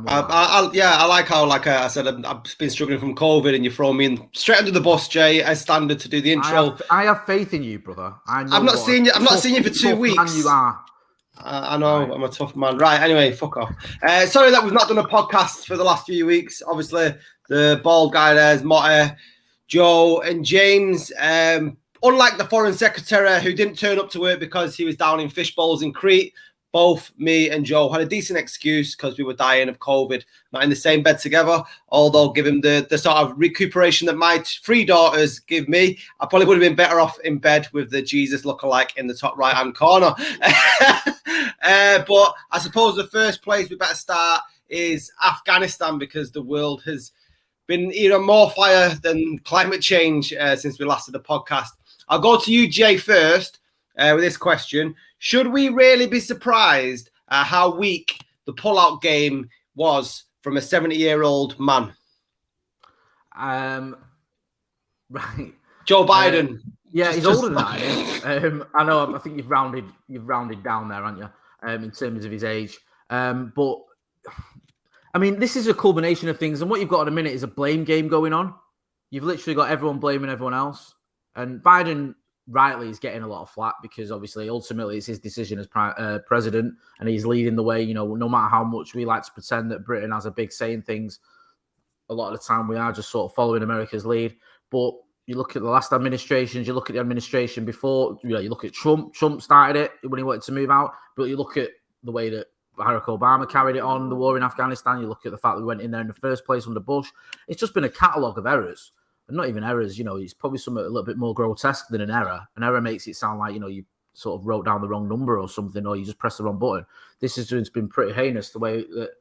I like how, like I said, I've been struggling from COVID, and you throw me in straight under the bus, Jay, as standard to do the intro. I have faith in you, brother. I've not seen you. I've not seen you for 2 weeks. Man you are. I know, right. I'm a tough man. Right, anyway, fuck off. Sorry that we've not done a podcast for the last few weeks. Obviously, the bald guy there is Motty, Joe, and James. Unlike the foreign secretary who didn't turn up to work because he was down in fish bowls in Crete, both me and Joe had a decent excuse because we were dying of COVID, not in the same bed together. Although, given the sort of recuperation that my 3 daughters give me, I probably would have been better off in bed with the Jesus lookalike in the top right-hand corner. But I suppose the first place we better start is Afghanistan, because the world has been even more fire than climate change since we last did the podcast. I'll go to you, Jay, first with this question. Should we really be surprised at how weak the pull-out game was from a 70-year-old man? Right. Joe Biden. Yeah, he's older than I am. I know. I think you've rounded down there, haven't you? In terms of his age. But I mean, this is a culmination of things, and what you've got in a minute is a blame game going on. You've literally got everyone blaming everyone else, and Biden rightly is getting a lot of flack because obviously, ultimately, it's his decision as president, and he's leading the way. You know, no matter how much we like to pretend that Britain has a big say in things, a lot of the time we are just sort of following America's lead. But you look at the last administrations, you look at the administration before, you look at Trump. Trump started it when he wanted to move out, but you look at the way that Barack Obama carried it on, the war in Afghanistan. You look at the fact that we went in there in the first place under Bush. It's just been a catalogue of errors. And not even errors, it's probably something a little bit more grotesque than an error. An error makes it sound like, you sort of wrote down the wrong number or something, or you just pressed the wrong button. This has just been pretty heinous, the way that,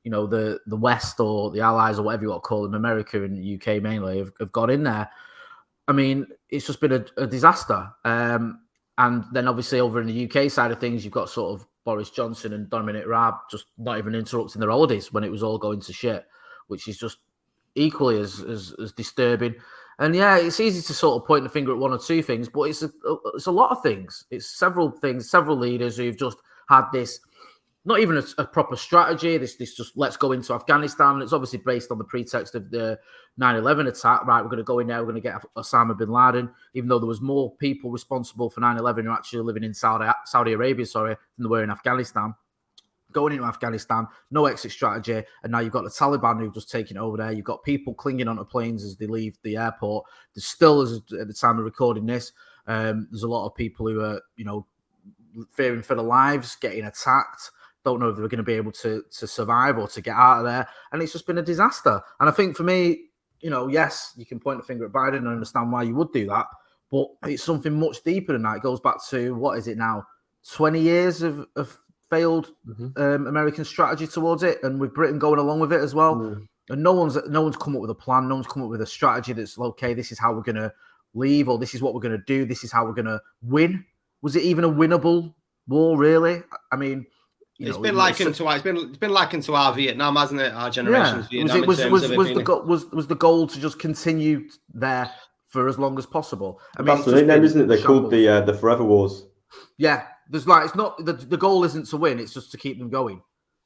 the West or the Allies or whatever you want to call them, America and the UK mainly, have got in there. I mean, it's just been a disaster. And then obviously over in the UK side of things, you've got sort of Boris Johnson and Dominic Raab just not even interrupting their holidays when it was all going to shit, which is just equally as disturbing. And yeah, it's easy to sort of point the finger at one or two things, but it's a lot of things. It's several things, several leaders who've just had this, not even a proper strategy. This just let's go into Afghanistan. It's obviously based on the pretext of the 9/11 attack. Right, we're going to go in there. We're going to get Osama bin Laden, even though there was more people responsible for 9/11 who are actually living in Saudi Arabia, than there were in Afghanistan. Going into Afghanistan, no exit strategy, and now you've got the Taliban who've just taken it over there. You've got people clinging onto planes as they leave the airport. There's still, at the time of recording this, there's a lot of people who are, fearing for their lives, getting attacked. Don't know if they're going to be able to survive or to get out of there. And it's just been a disaster. And I think for me, yes, you can point the finger at Biden and understand why you would do that. But it's something much deeper than that. It goes back to, what is it now? 20 years of failed American strategy towards it. And with Britain going along with it as well. Mm. And no one's come up with a plan. No one's come up with a strategy that's, okay, this is how we're going to leave, or this is what we're going to do. This is how we're going to win. Was it even a winnable war, really? I mean... It's been likened to our Vietnam, hasn't it? Our generation's Vietnam. Was the goal to just continue there for as long as possible? I mean, that's the nickname, isn't it? They're called the Forever Wars. Yeah, it's not the goal isn't to win; it's just to keep them going.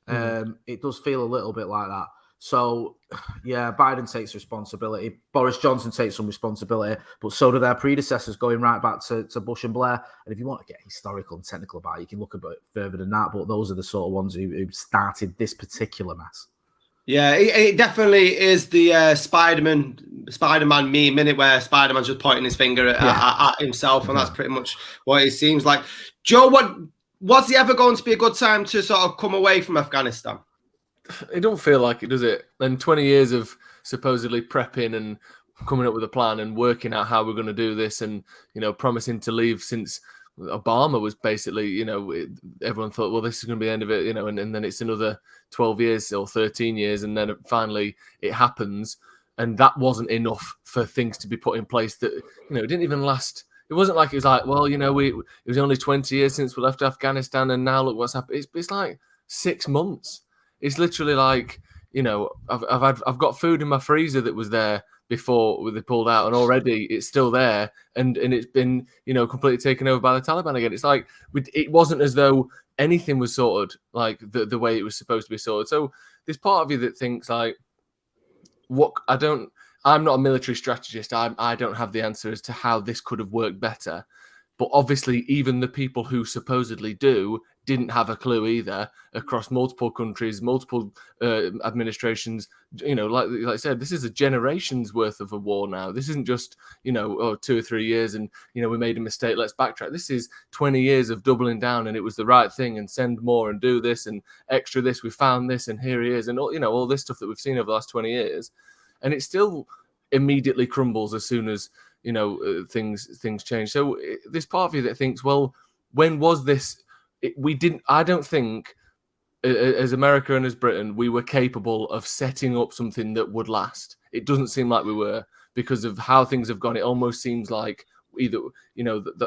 It does feel a little bit like that. So, yeah, Biden takes responsibility. Boris Johnson takes some responsibility, but so do their predecessors, going right back to Bush and Blair. And if you want to get historical and technical about it, you can look a bit further than that. But those are the sort of ones who started this particular mess. Yeah, it definitely is the Spider-Man meme minute where Spider-Man's just pointing his finger at himself, and that's pretty much what it seems like. Joe, was it ever going to be a good time to sort of come away from Afghanistan? It don't feel like it, does it? And 20 years of supposedly prepping and coming up with a plan and working out how we're going to do this, and promising to leave since Obama was basically, everyone thought, well, this is going to be the end of it, and then it's another 12 years or 13 years, and then finally it happens, and that wasn't enough for things to be put in place that, it didn't even last. It wasn't like it was like, well, it was only 20 years since we left Afghanistan, and now look what's happened. It's like 6 months. It's literally like, I've got food in my freezer that was there before they pulled out, and already it's still there, and it's been, completely taken over by the Taliban again. It's like it wasn't as though anything was sorted like the way it was supposed to be sorted. So there's part of you that thinks like, I'm not a military strategist. I don't have the answer as to how this could have worked better. But obviously, even the people who supposedly didn't have a clue either across multiple countries, multiple administrations. Like I said, this is a generation's worth of a war now. This isn't just, 2 or 3 years and, we made a mistake, let's backtrack. This is 20 years of doubling down and it was the right thing and send more and do this and extra this. We found this and here he is and, all this stuff that we've seen over the last 20 years. And it still immediately crumbles as soon as, things change. So this part of you that thinks, well, when was this? I don't think as America and as Britain, we were capable of setting up something that would last. It doesn't seem like we were because of how things have gone. It almost seems like either,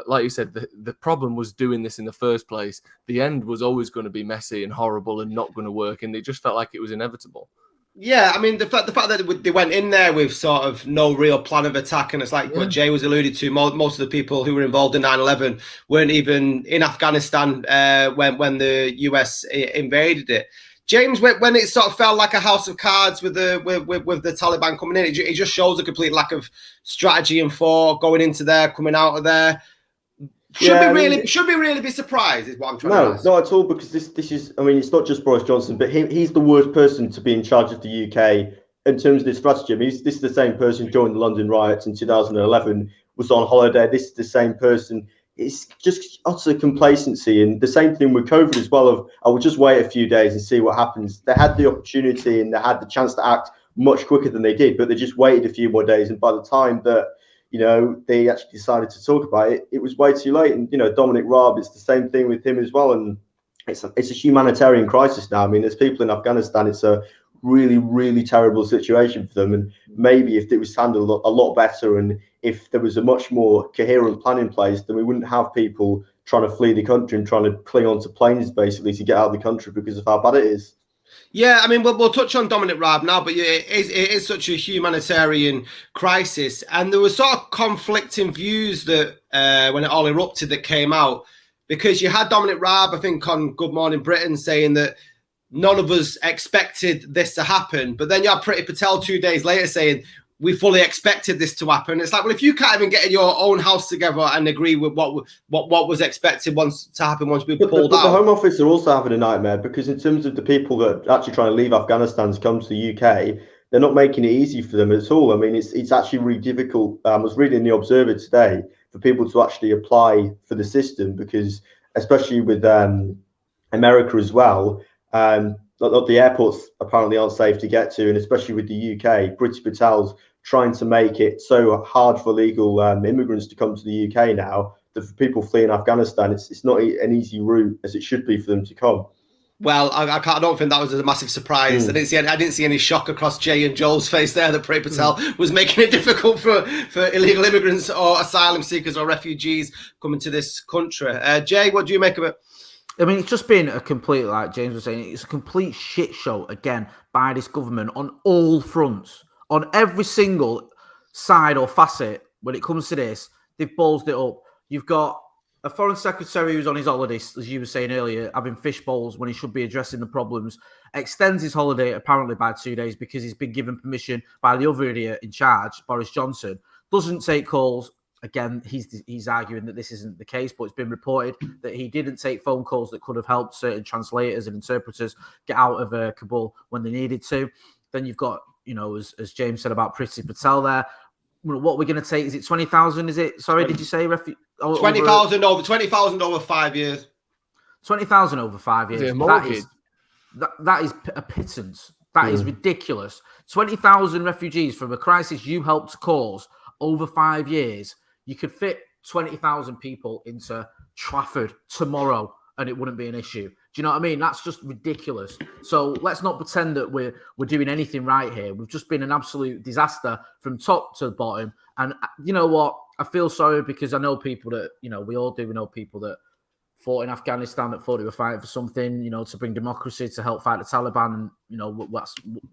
like you said, the problem was doing this in the first place. The end was always going to be messy and horrible and not going to work. And it just felt like it was inevitable. Yeah, I mean, the fact that they went in there with sort of no real plan of attack, and it's like what Jay was alluded to, most of the people who were involved in 9/11 weren't even in Afghanistan when the US invaded it. James, when it sort of felt like a house of cards with the Taliban coming in, it just shows a complete lack of strategy and thought going into there, coming out of there. Should we really be surprised? Is what I'm trying to ask. No, not at all. Because this is. I mean, it's not just Boris Johnson, but he's the worst person to be in charge of the UK in terms of this strategy. I mean, this is the same person who joined the London riots in 2011, was on holiday. This is the same person. It's just utter complacency, and the same thing with COVID as well. Of I will just wait a few days and see what happens. They had the opportunity and they had the chance to act much quicker than they did, but they just waited a few more days, and by the time that they actually decided to talk about it, it was way too late. And, Dominic Raab, it's the same thing with him as well. And it's a humanitarian crisis now. I mean, there's people in Afghanistan. It's a really, really terrible situation for them. And maybe if it was handled a lot better and if there was a much more coherent plan in place, then we wouldn't have people trying to flee the country and trying to cling onto planes basically to get out of the country because of how bad it is. Yeah, I mean, we'll touch on Dominic Raab now, but it is such a humanitarian crisis. And there were sort of conflicting views that when it all erupted that came out, because you had Dominic Raab, I think, on Good Morning Britain saying that none of us expected this to happen. But then you had Priti Patel 2 days later saying, we fully expected this to happen. It's like, well, if you can't even get in your own house together and agree with what was expected once we pulled out. The Home Office are also having a nightmare because in terms of the people that are actually trying to leave Afghanistan to come to the UK, they're not making it easy for them at all. I mean, it's actually really difficult. I was reading The Observer today for people to actually apply for the system because, especially with America as well, the airports apparently aren't safe to get to, and especially with the UK, Priti Patel's trying to make it so hard for legal immigrants to come to the UK now that for people fleeing Afghanistan, it's not an easy route as it should be for them to come. Well, I don't think that was a massive surprise. I didn't see any shock across Jay and Joel's face there that Priti Patel was making it difficult for illegal immigrants or asylum seekers or refugees coming to this country. Jay, what do you make of it? I mean, it's just been a complete, like James was saying, it's a complete shit show again by this government on all fronts, on every single side or facet. When it comes to this, they've ballsed it up. You've got a foreign secretary who's on his holidays, as you were saying earlier, having fish bowls when he should be addressing the problems, extends his holiday apparently by 2 days because he's been given permission by the other idiot in charge, Boris Johnson, doesn't take calls. Again, he's arguing that this isn't the case, but it's been reported that he didn't take phone calls that could have helped certain translators and interpreters get out of Kabul when they needed to. Then you've got, as James said about Priti Patel there, what we're going to take, is it 20,000? Is it, sorry, did you say? 20,000 over 5 years. 20,000 over 5 years. That is a pittance. That is ridiculous. 20,000 refugees from a crisis you helped cause over 5 years. You could fit 20,000 people into Trafford tomorrow and it wouldn't be an issue. Do you know what I mean? That's just ridiculous. So let's not pretend that we're doing anything right here. We've just been an absolute disaster from top to bottom. And you know what? I feel sorry because I know people that, we all do. We know people that fought in Afghanistan, that thought they were fighting for something, to bring democracy, to help fight the Taliban. And,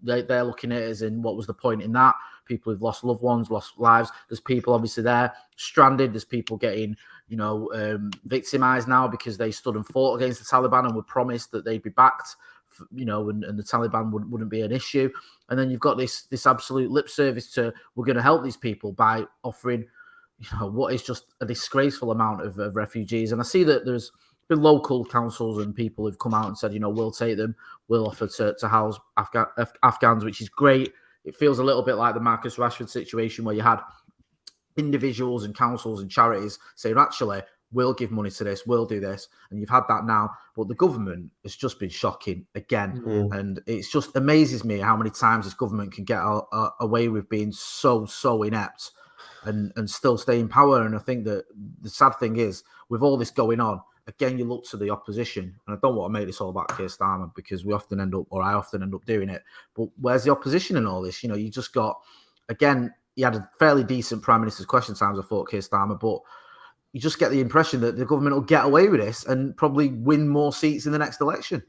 they're looking at it as in what was the point in that? People who've lost loved ones, lost lives. There's people obviously there stranded. There's people getting, victimized now because they stood and fought against the Taliban and were promised that they'd be backed and the Taliban wouldn't be an issue. And then you've got this absolute lip service to we're going to help these people by offering, what is just a disgraceful amount of refugees. And I see that there's been local councils and people who've come out and said, we'll take them, we'll offer to house Afghans, which is great. It feels a little bit like the Marcus Rashford situation where you had individuals and councils and charities saying, actually, we'll give money to this, we'll do this. And you've had that now. But the government has just been shocking again. And it just amazes me how many times this government can get away with being so inept and still stay in power. And I think that the sad thing is, with all this going on, again, you look to the opposition, and I don't want to make this all about Keir Starmer because I often end up doing it. But where's the opposition in all this? You just got, again, he had a fairly decent Prime Minister's question times, I thought, Keir Starmer, but you just get the impression that the government will get away with this and probably win more seats in the next election.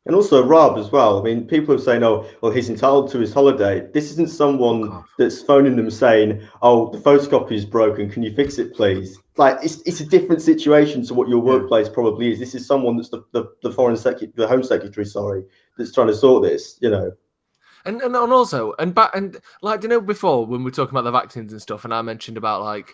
And also Raab as well. I mean, people are saying, oh, well, he's entitled to his holiday. This isn't someone that's phoning them saying, oh, the photocopy is broken. Can you fix it, please? Like, it's a different situation to what your workplace probably is. This is someone that's the Home Secretary, that's trying to sort this, And also, before when we were talking about the vaccines and stuff, and I mentioned about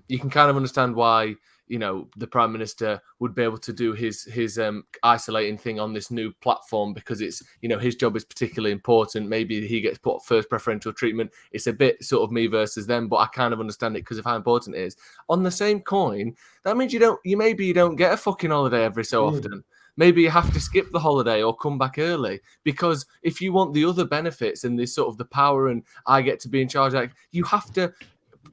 you can kind of understand why the Prime Minister would be able to do his isolating thing on this new platform because it's his job is particularly important. Maybe he gets put first preferential treatment. It's a bit sort of me versus them, but I kind of understand it because of how important it is. On the same coin, that means you don't get a fucking holiday every so often. Maybe you have to skip the holiday or come back early because if you want the other benefits and this sort of the power and I get to be in charge, you have to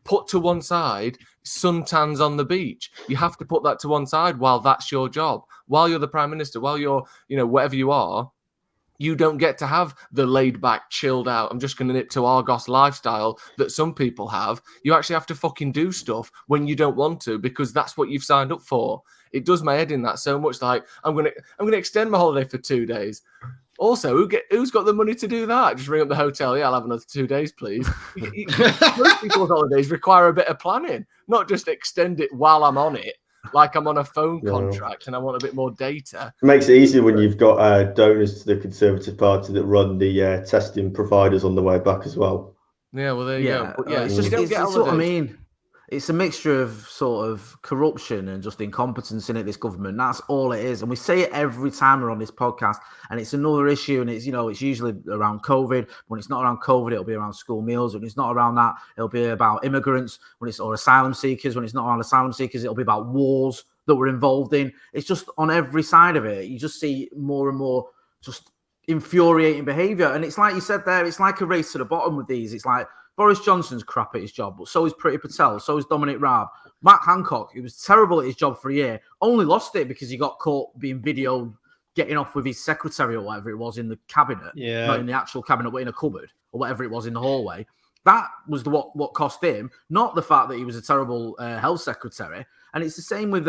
put to one side suntans on the beach. You have to put that to one side while that's your job. While you're the Prime Minister, while you're, whatever you are, you don't get to have the laid back, chilled out, I'm just going to nip to Argos lifestyle that some people have. You actually have to fucking do stuff when you don't want to because that's what you've signed up for. It does my head in that so much. Like I'm going to extend my holiday for 2 days. Also, who's got the money to do that? Just ring up the hotel. Yeah, I'll have another 2 days, please. Most people's holidays require a bit of planning, not just extend it while I'm on it, like I'm on a phone contract and I want a bit more data. It makes it easier when you've got donors to the Conservative Party that run the testing providers on the way back as well. Yeah, well, there you go. But it's just what I mean. It's a mixture of sort of corruption and just incompetence in it, this government. That's all it is. And we say it every time we're on this podcast. And it's another issue. And it's, it's usually around COVID. When it's not around COVID, it'll be around school meals. When it's not around that, it'll be about immigrants. Or asylum seekers. When it's not around asylum seekers, it'll be about wars that we're involved in. It's just on every side of it. You just see more and more just infuriating behaviour. And it's like you said there, it's like a race to the bottom with these. It's like, Boris Johnson's crap at his job, but so is Priti Patel, so is Dominic Raab. Matt Hancock, he was terrible at his job for a year, only lost it because he got caught being videoed getting off with his secretary or whatever it was in the cabinet, not in the actual cabinet, but in a cupboard or whatever it was in the hallway. That was what cost him, not the fact that he was a terrible health secretary. And it's the same with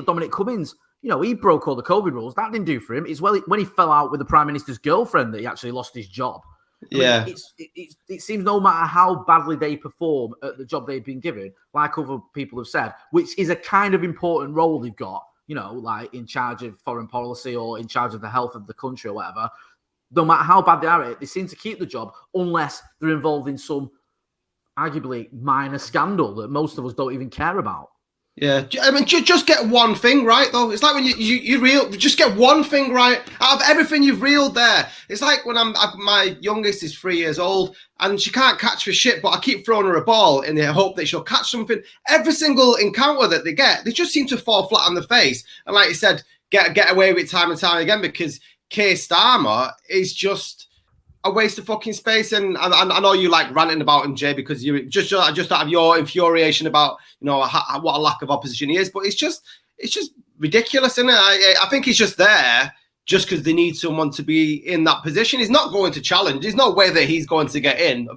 Dominic Cummings. He broke all the COVID rules. That didn't do for him. It's when he fell out with the Prime Minister's girlfriend that he actually lost his job. I mean, it seems no matter how badly they perform at the job they've been given, like other people have said, which is a kind of important role they've got, like in charge of foreign policy or in charge of the health of the country or whatever, no matter how bad they are at it, they seem to keep the job unless they're involved in some arguably minor scandal that most of us don't even care about. Yeah, I mean, just get one thing right, though. It's like when you reel, just get one thing right out of everything you've reeled there. It's like when my youngest is 3 years old and she can't catch for shit, but I keep throwing her a ball in the hope that she'll catch something. Every single encounter that they get, they just seem to fall flat on the face. And like you said, get away with it time and time again because Keir Starmer is just a waste of fucking space. And I know you like ranting about him, Jay, because you just out of your infuriation about what a lack of opposition he is. But it's just ridiculous, isn't it? I think he's just there just because they need someone to be in that position. He's not going to challenge. There's no way that he's going to get in.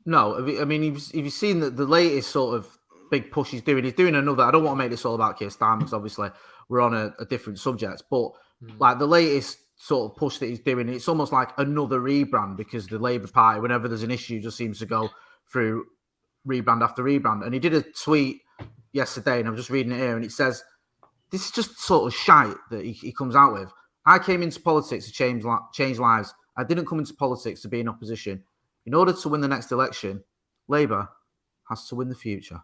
No, I mean, if you've seen the latest sort of big push he's doing another. I don't want to make this all about Keir Starmer because obviously we're on a different subject, but like the latest sort of push that he's doing, it's almost like another rebrand because the Labour Party, whenever there's an issue, just seems to go through rebrand after rebrand. And he did a tweet yesterday, and I'm just reading it here, and it says, this is just sort of shite that he comes out with. I came into politics to change lives. I didn't come into politics to be in opposition. In order to win the next election, Labour has to win the future.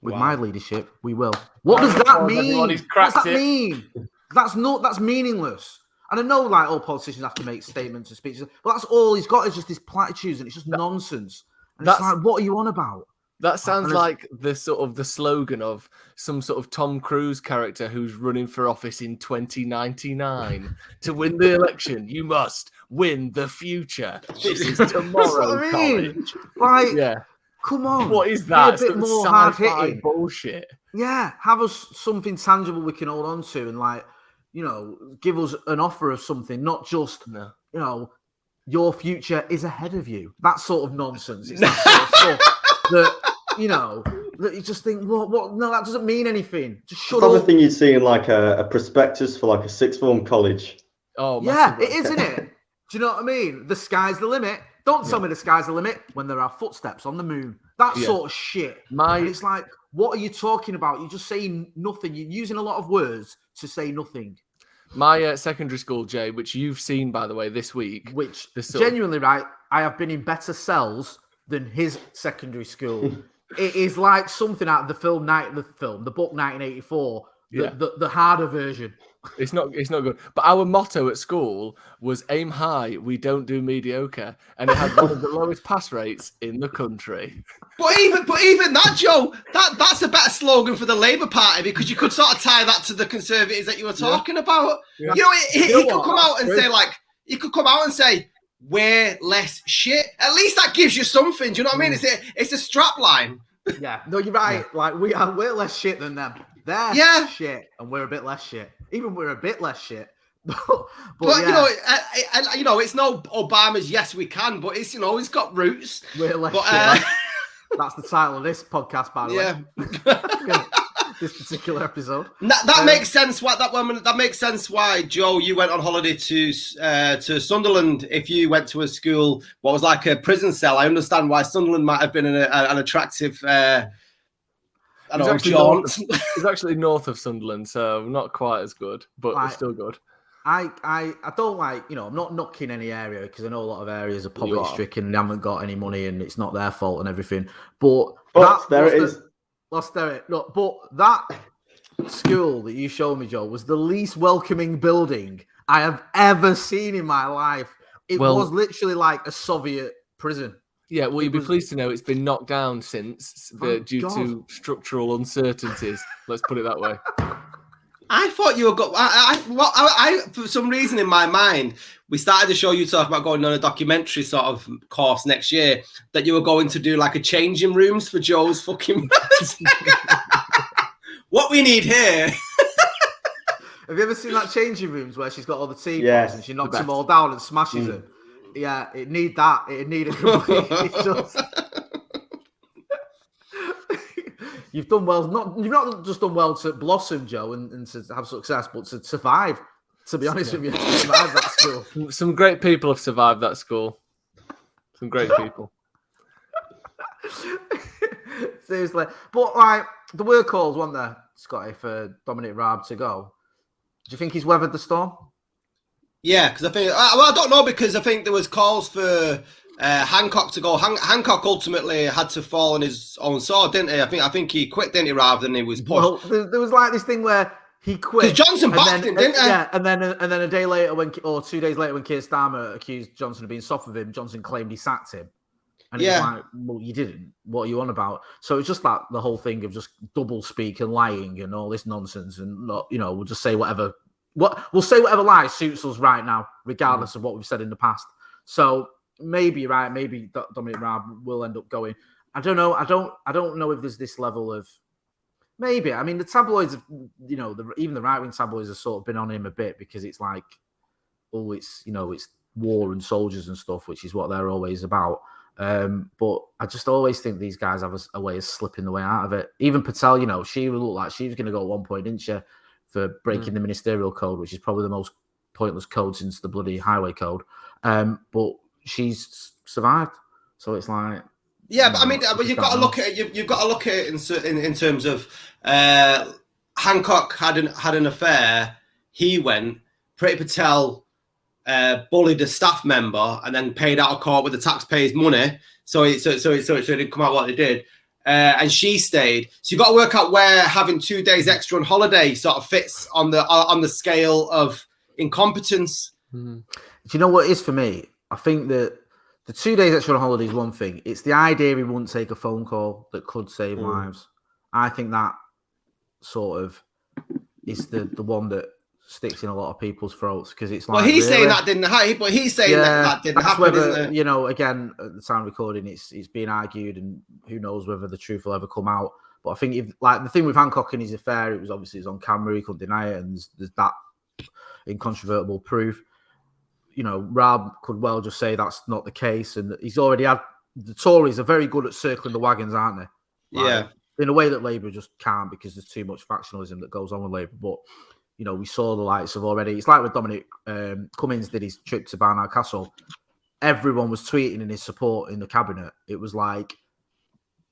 With my leadership, we will. What does that mean? What does that mean? That's meaningless. And I know, like, all politicians have to make statements and speeches, but that's all he's got is just his platitudes, and it's just nonsense. And it's like, what are you on about? That sounds like the sort of the slogan of some sort of Tom Cruise character who's running for office in 2099. To win the election, you must win the future. This is tomorrow, That's what I mean. Like, come on. What is that? Be a bit more hard hitting bullshit. Yeah, have us something tangible we can hold on to, and, like, you know, give us an offer of something, not just, you know, your future is ahead of you. That sort of nonsense. It's that sort of stuff that, you know, that you just think, what? No, that doesn't mean anything. Just shut up. Another thing you'd see in like a prospectus for like a sixth form college. Oh, yeah, it is, isn't it? Do you know what I mean? The sky's the limit. Don't tell me the sky's the limit when there are footsteps on the moon. That sort of shit. And it's like, what are you talking about? You're just saying nothing. You're using a lot of words to say nothing. My secondary school, Jay, which you've seen, by the way, this week. Which, genuinely, right, I have been in better cells than his secondary school. It is like something out of the book 1984, the harder version. It's not good. But our motto at school was aim high, we don't do mediocre. And it had one of the lowest pass rates in the country. But even that, Joe, that's a better slogan for the Labour Party, because you could sort of tie that to the Conservatives that you were talking about. Yeah. You know, he could come out and say, like, we're less shit. At least that gives you something. Do you know what I mean? It's a strap line. Yeah, no, you're right. Yeah. Like, we're less shit than them. They're shit, and we're a bit less shit. Even we're a bit less shit. but you know, it's no Obama's yes we can, but it's, you know, it's got roots. We're less shit. That's the title of this podcast, by the way. This particular episode. That makes sense. That makes sense why, Joe, you went on holiday to Sunderland. If you went to a school what was like a prison cell, I understand why Sunderland might have been an attractive. Jaunt. It's actually north of Sunderland, so not quite as good, but it's still good. I don't like, you know, I'm not knocking any area, because I know a lot of areas are poverty stricken and they haven't got any money and it's not their fault and everything. But that school that you showed me, Joe, was the least welcoming building I have ever seen in my life. It was literally like a Soviet prison. Yeah, well, you'd be pleased to know it's been knocked down since due to structural uncertainties. Let's put it that way. I thought you were I for some reason in my mind, we started the show, you talking about going on a documentary sort of course next year, that you were going to do like a changing rooms for Joe's fucking what we need here. Have you ever seen that changing rooms where she's got all the teapots and she knocks them all down and smashes them? Yeah, it need that. It need a complete. You've done well. You've not just done well to blossom, Joe, and to have success, but to survive. To be honest with you, survive that school. Some great people have survived that school. Some great people. Seriously, but like the were calls, weren't there, Scotty, for Dominic Raab to go? Do you think he's weathered the storm? Yeah, because I think I don't know, because I think there was calls for Hancock to go. Hancock ultimately had to fall on his own sword, didn't he? I think he quit, didn't he, rather than he was pushed. Well, there was like this thing where he quit. Because Johnson backed him, didn't he? Yeah, and then a day later, 2 days later, when Keir Starmer accused Johnson of being soft with him, Johnson claimed he sacked him. And he was like, well, you didn't. What are you on about? So it's just like the whole thing of just double speak and lying and all this nonsense, and not, you know, we'll just say whatever. We'll say whatever lie suits us right now, regardless of what we've said in the past. So maybe Dominic Raab will end up going. I don't know. I don't know if there's this level of maybe. I mean, the tabloids, you know, even the right wing tabloids have sort of been on him a bit, because it's like, oh, it's, you know, it's war and soldiers and stuff, which is what they're always about. But I just always think these guys have a way of slipping the way out of it. Even Patel, you know, she looked like she was going to go at one point, didn't she, for breaking the ministerial code, which is probably the most pointless code since the bloody highway code. But she's survived, so it's like, yeah. But I mean, but you've got to look at it. You've got to look at it in terms of Hancock had an affair. He went. Priti Patel bullied a staff member and then paid out of court with the taxpayers' money. So it didn't come out what they did. And she stayed. So you've got to work out where having 2 days extra on holiday sort of fits on the scale of incompetence. Do you know what it is for me? I think that the 2 days extra on holiday is one thing. It's the idea he wouldn't take a phone call that could save lives. I think that sort of is the one that sticks in a lot of people's throats, because it's like, well, he's saying that didn't happen, but he's saying that didn't happen. Whether, you know, again, at the time recording, it's being argued, and who knows whether the truth will ever come out. But I think, the thing with Hancock and his affair, it was on camera, he couldn't deny it, and there's that incontrovertible proof. You know, Raab could well just say that's not the case, and he's already had. The Tories are very good at circling the wagons, aren't they? Yeah. In a way that Labour just can't, because there's too much factionalism that goes on with Labour. But you know, we saw the likes of already. It's like when Dominic Cummings did his trip to Barnard Castle. Everyone was tweeting in his support in the cabinet. It was like,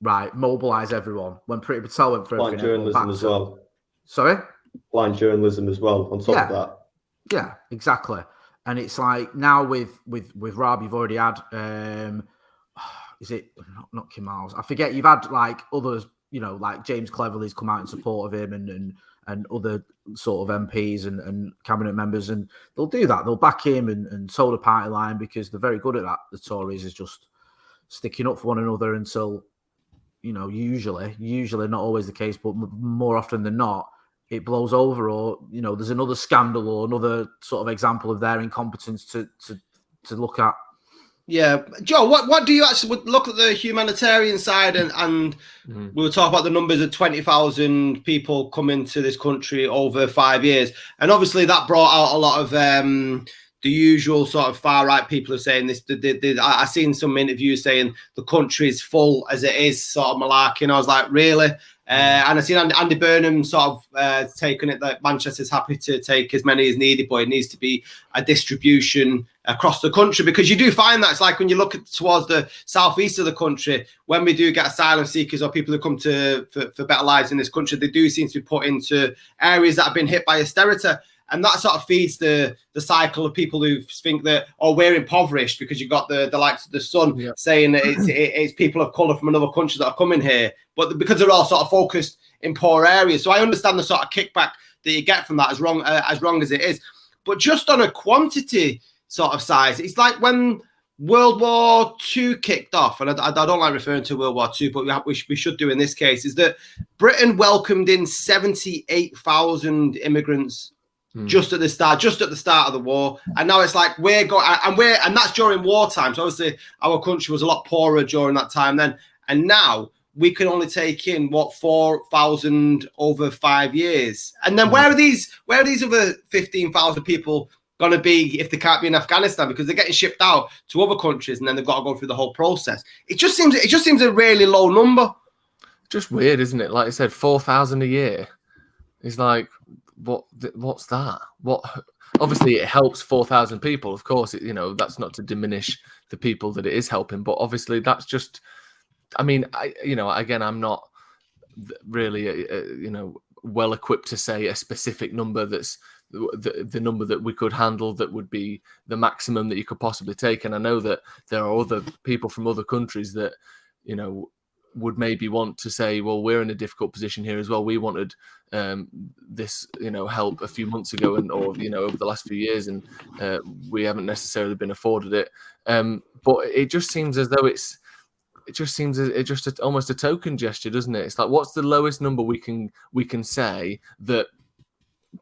right, mobilise everyone. When Priti Patel went for blind journalism as well. Sorry? Blind journalism as well, on top of that. Yeah, exactly. And it's like now with Raab, you've already had, is it not Kim Miles? I forget. You've had like others, you know, like James Cleverly's come out in support of him, and other sort of MPs and cabinet members, and they'll do that. They'll back him and toe the party line, because they're very good at that. The Tories is just sticking up for one another until, you know, usually not always the case, but more often than not, it blows over, or, you know, there's another scandal or another sort of example of their incompetence to look at. Yeah, Joe, what do you actually look at the humanitarian side, and we'll talk about the numbers of 20,000 people coming to this country over 5 years, and obviously that brought out a lot of the usual sort of far right people are saying this. I've seen some interviews saying the country is full as it is, sort of malarkey. I was like, really? And I've seen Andy Burnham sort of taking it that Manchester's happy to take as many as needed, but it needs to be a distribution across the country, because you do find that it's like when you look towards the southeast of the country, when we do get asylum seekers or people who come for better lives in this country, they do seem to be put into areas that have been hit by austerity. And that sort of feeds the cycle of people who think that, oh, we're impoverished, because you've got the likes of the Sun saying that it's people of colour from another country that are coming here, but because they're all sort of focused in poor areas. So I understand the sort of kickback that you get from that, as wrong as it is. But just on a quantity sort of size, it's like when World War II kicked off, and I don't like referring to World War II, but we should do in this case, is that Britain welcomed in 78,000 immigrants just at the start of the war, and now it's like and that's during wartime. So obviously our country was a lot poorer during that time then, and now we can only take in 4,000 over 5 years. And then where are these other 15,000 people going to be if they can't be in Afghanistan, because they're getting shipped out to other countries and then they've got to go through the whole process? It just seems a really low number. Just weird, isn't it? Like I said, 4,000 a year. It's like, what's that? What? Obviously, it helps 4,000 people. Of course, you know, that's not to diminish the people that it is helping, but obviously, that's just. I mean, I'm not really, well equipped to say a specific number that's the number that we could handle that would be the maximum that you could possibly take. And I know that there are other people from other countries that, you know, would maybe want to say, well, we're in a difficult position here as well. We wanted this, help a few months ago or over the last few years, and we haven't necessarily been afforded it. But it just seems as though it's almost a token gesture, doesn't it? It's like, what's the lowest number we can say that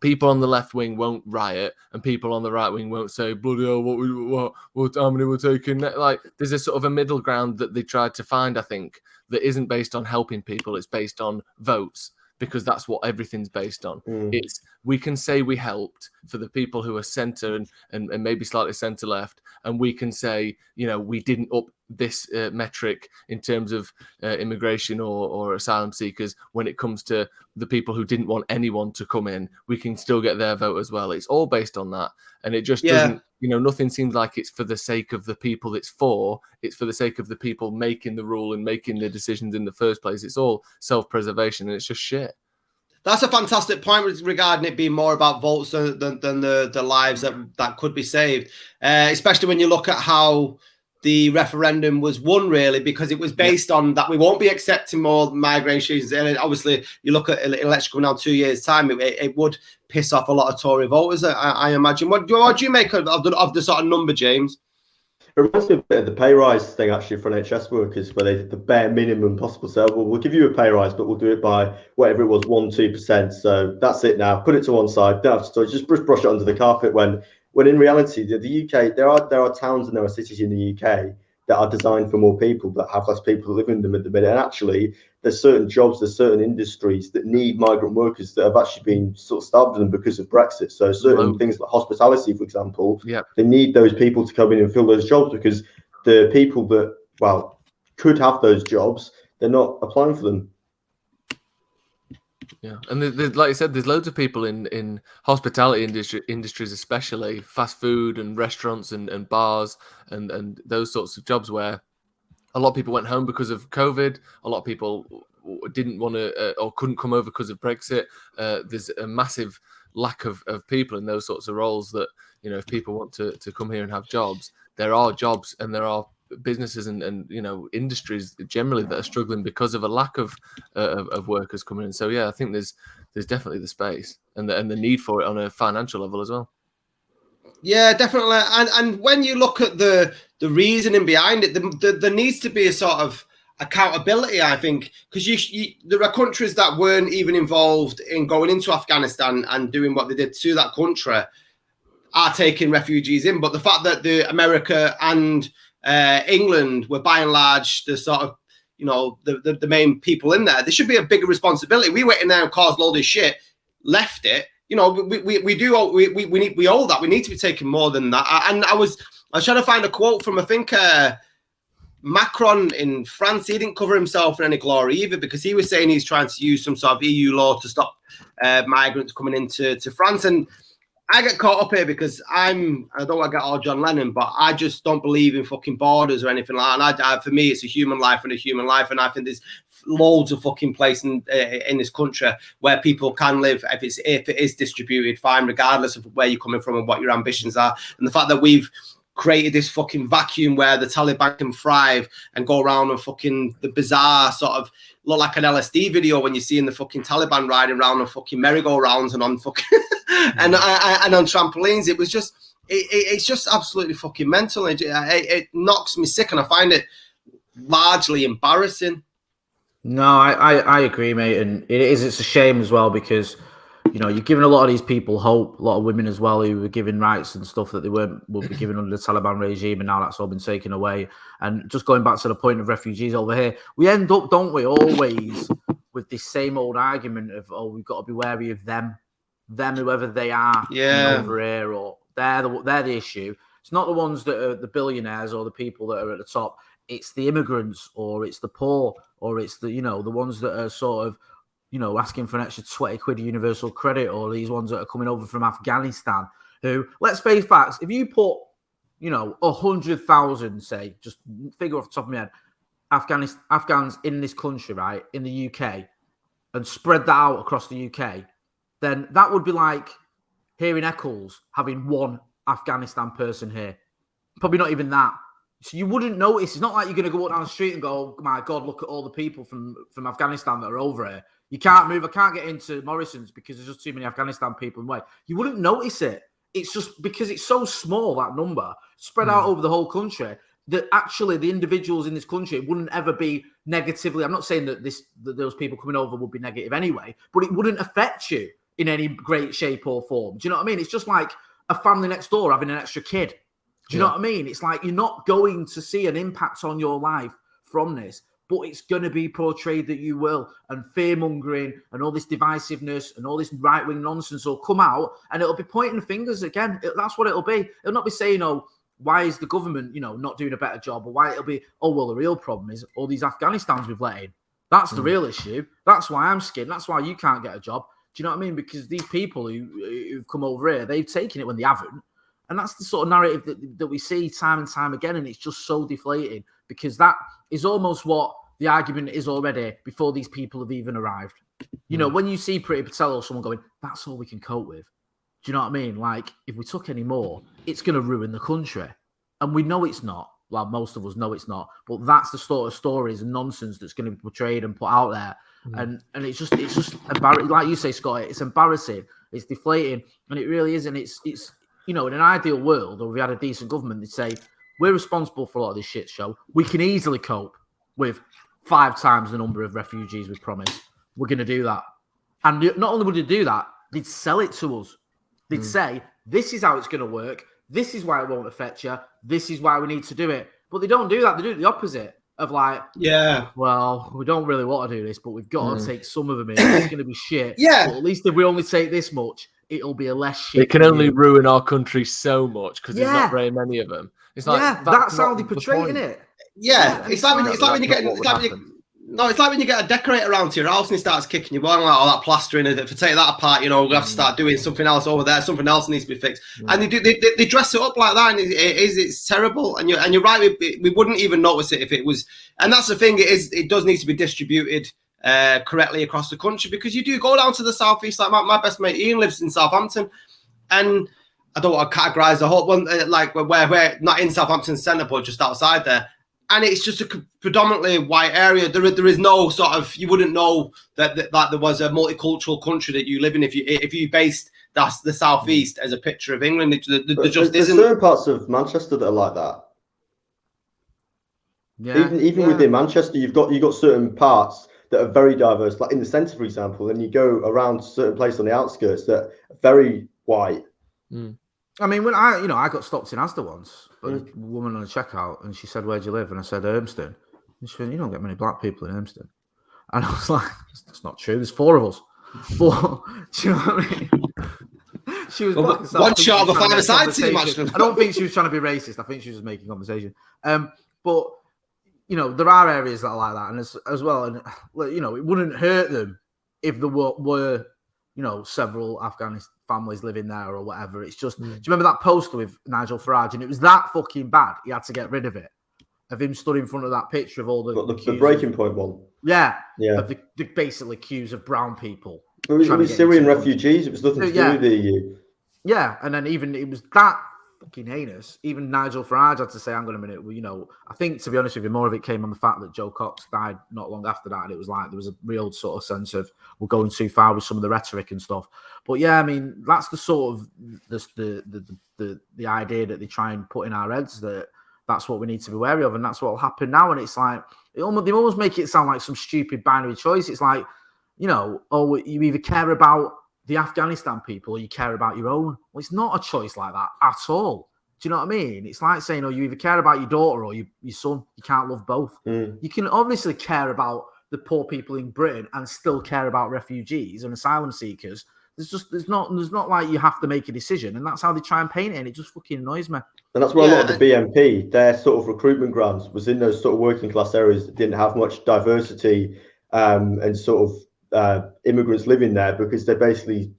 people on the left wing won't riot and people on the right wing won't say, bloody hell, what how many we're taking? Like, there's a sort of a middle ground that they tried to find, I think, that isn't based on helping people. It's based on votes, because that's what everything's based on. It's, we can say we helped for the people who are centre and maybe slightly centre left, and we can say, we didn't up this metric in terms of immigration or asylum seekers. When it comes to the people who didn't want anyone to come in, we can still get their vote as well. It's all based on that, and it just doesn't. Nothing seems like it's for the sake of the people it's for. It's for the sake of the people making the rule and making the decisions in the first place. It's all self-preservation, and it's just shit. That's a fantastic point regarding it being more about votes than the lives that could be saved, especially when you look at how the referendum was won, really, because it was based on that we won't be accepting more migrations. And obviously, you look at election coming down 2 years' time, it would piss off a lot of Tory voters, I imagine. What do you make of the sort of number, James? It reminds me a bit of the pay rise thing, actually, for NHS workers, where they did the bare minimum possible. So, well, we'll give you a pay rise, but we'll do it by whatever it was, 1-2%. So that's it now. Put it to one side. Don't have to just brush it under the carpet. When in reality, the UK, there are towns and there are cities in the UK that are designed for more people, that have less people living in them at the minute. And actually, there's certain jobs, there's certain industries that need migrant workers that have actually been sort of starved of them because of Brexit. So certain things like hospitality, for example, they need those people to come in and fill those jobs, because the people that, could have those jobs, they're not applying for them. Yeah, and there's, like you said, there's loads of people in hospitality industries, especially fast food and restaurants and bars and those sorts of jobs where a lot of people went home because of COVID. A lot of people didn't want to or couldn't come over because of Brexit. There's a massive lack of people in those sorts of roles that, you know, if people want to come here and have jobs, there are jobs and there are businesses and you know, industries generally that are struggling because of a lack of workers coming in. So yeah, I think there's definitely the space and the need for it on a financial level as well. Yeah, definitely. And when you look at the reasoning behind it, there needs to be a sort of accountability, I think, because there are countries that weren't even involved in going into Afghanistan and doing what they did to that country are taking refugees in. But the fact that the America and England were by and large the sort of, you know, the main people in there, should be a bigger responsibility. We went in there and caused all this shit, left it. You know, we owe that. We need to be taking more than that. And I was trying to find a quote from, I think, Macron in France. He didn't cover himself in any glory either, because he was saying he's trying to use some sort of EU law to stop migrants coming into France. And I get caught up here because I don't want to get all John Lennon, but I just don't believe in fucking borders or anything like that. And for me, it's a human life and a human life. And I think there's loads of fucking places in this country where people can live if it is distributed fine, regardless of where you're coming from and what your ambitions are. And the fact that we've created this fucking vacuum where the Taliban can thrive and go around and fucking the bizarre sort of look like an LSD video when you're seeing the fucking Taliban riding around on fucking merry-go-rounds and on fucking and on trampolines. It was just it's just absolutely fucking mental. It knocks me sick, and I find it largely embarrassing. No, I agree, mate, and it's a shame as well, because, you know, you're giving a lot of these people hope, a lot of women as well, who were given rights and stuff that they would be given under the Taliban regime, and now that's all been taken away. And just going back to the point of refugees over here, we end up, don't we, always with this same old argument of, oh, we've got to be wary of them whoever they are, over here, or they're the issue. It's not the ones that are the billionaires or the people that are at the top. It's the immigrants, or it's the poor, or it's the, you know, the ones that are sort of, you know, asking for an extra 20 quid of universal credit, or these ones that are coming over from Afghanistan who, let's face facts, if you put, you know, 100,000, say, just figure off the top of my head, Afghans in this country, right, in the UK, and spread that out across the UK, then that would be like here in Eccles having one Afghanistan person here. Probably not even that. So you wouldn't notice. It's not like you're going to go down the street and go, oh my God, look at all the people from Afghanistan that are over here. You can't move. I can't get into Morrison's because there's just too many Afghanistan people in the way. You wouldn't notice it. It's just because it's so small, that number, spread out over the whole country, that actually the individuals in this country wouldn't ever be negatively. I'm not saying that those people coming over would be negative anyway, but it wouldn't affect you in any great shape or form. Do you know what I mean? It's just like a family next door having an extra kid. Do you know what I mean? It's like you're not going to see an impact on your life from this, but it's going to be portrayed that you will, and fear-mongering and all this divisiveness and all this right-wing nonsense will come out, and it'll be pointing fingers again. That's what it'll be. It'll not be saying, oh, why is the government, you know, not doing a better job, or why it'll be, oh, well, the real problem is all these Afghanistans we've let in. That's the real issue. That's why I'm scared. That's why you can't get a job. Do you know what I mean? Because these people who've come over here, they've taken it when they haven't. And that's the sort of narrative that we see time and time again. And it's just so deflating, because that is almost what the argument is already before these people have even arrived. You know, when you see Priti Patel or someone going, that's all we can cope with. Do you know what I mean? Like, if we took any more, it's going to ruin the country. And we know it's not. Well, most of us know it's not. But that's the sort of stories and nonsense that's going to be portrayed and put out there. And it's just embarrassing. Like you say, Scotty, it's embarrassing. It's deflating. And it really is. And it's you know, in an ideal world, or if we had a decent government, they'd say, we're responsible for a lot of this shit show. We can easily cope with 5 times the number of refugees we promised. We're going to do that. And not only would they do that, they'd sell it to us. They'd say, this is how it's going to work. This is why it won't affect you. This is why we need to do it. But they don't do that. They do the opposite of like, well, we don't really want to do this, but we've got to take some of them in. It's going to be shit. Yeah. But at least if we only take this much, it'll be a less shit. It can only ruin our country so much because there's not very many of them. It's like that's how they portray it. Yeah, it's like when you get a decorator around to your house and he starts kicking you along, like, oh, that plastering, if you take that apart, you know, we'll have to start doing something else over there. Something else needs to be fixed, and they dress it up like that, and it's terrible. And you're right, we wouldn't even notice it if it was. And that's the thing, it does need to be distributed correctly across the country, because you do go down to the southeast. Like my best mate Ian lives in Southampton, and I don't want to categorise the whole one, like where not in Southampton centre, but just outside there. And it's just a predominantly white area. There is no sort of, you wouldn't know that there was a multicultural country that you live in if you based the southeast as a picture of England. There just isn't. There's certain parts of Manchester that are like that. Yeah. Even within Manchester, you've got certain parts that are very diverse, like in the centre, for example. And you go around certain places on the outskirts that are very white. I mean, when I got stopped in Asda once, a woman on a checkout, and she said, "Where do you live?" And I said, "Urmston." And she said, "You don't get many black people in Urmston." And I was like, "That's not true. There's 4 of us." But do you know what I mean? She was one shot of a 5-a-side team. I don't think she was trying to be racist. I think she was just making conversation. But you know, there are areas that are like that, and as well, and you know, it wouldn't hurt them if there were you know, several Afghanistan families living there or whatever. It's just, do you remember that poster with Nigel Farage? And it was that fucking bad. He had to get rid of it. Of him stood in front of that picture of all the breaking point one. Yeah. Of the basically accused of brown people. It was Syrian refugees. It was nothing to do with the EU. Yeah. And then even it was that fucking heinous. Even Nigel Farage had to say, hang on a minute. Well, you know, I think, to be honest with you, more of it came on the fact that Joe Cox died not long after that. And it was like, there was a real sort of sense of, we're going too far with some of the rhetoric and stuff. But yeah, I mean, that's the sort of the idea that they try and put in our heads, that that's what we need to be wary of. And that's what will happen now. And it's like, they almost make it sound like some stupid binary choice. It's like, you know, oh, you either care about the Afghanistan people or you care about your own. Well, it's not a choice like that at all. Do you know what I mean? It's like saying, oh, you either care about your daughter or your son. You can't love both. You can obviously care about the poor people in Britain and still care about refugees and asylum seekers. There's not like you have to make a decision, and that's how they try and paint it, and it just fucking annoys me. And that's why a lot of the BNP, their sort of recruitment grounds was in those sort of working class areas that didn't have much diversity and sort of immigrants living there, because they basically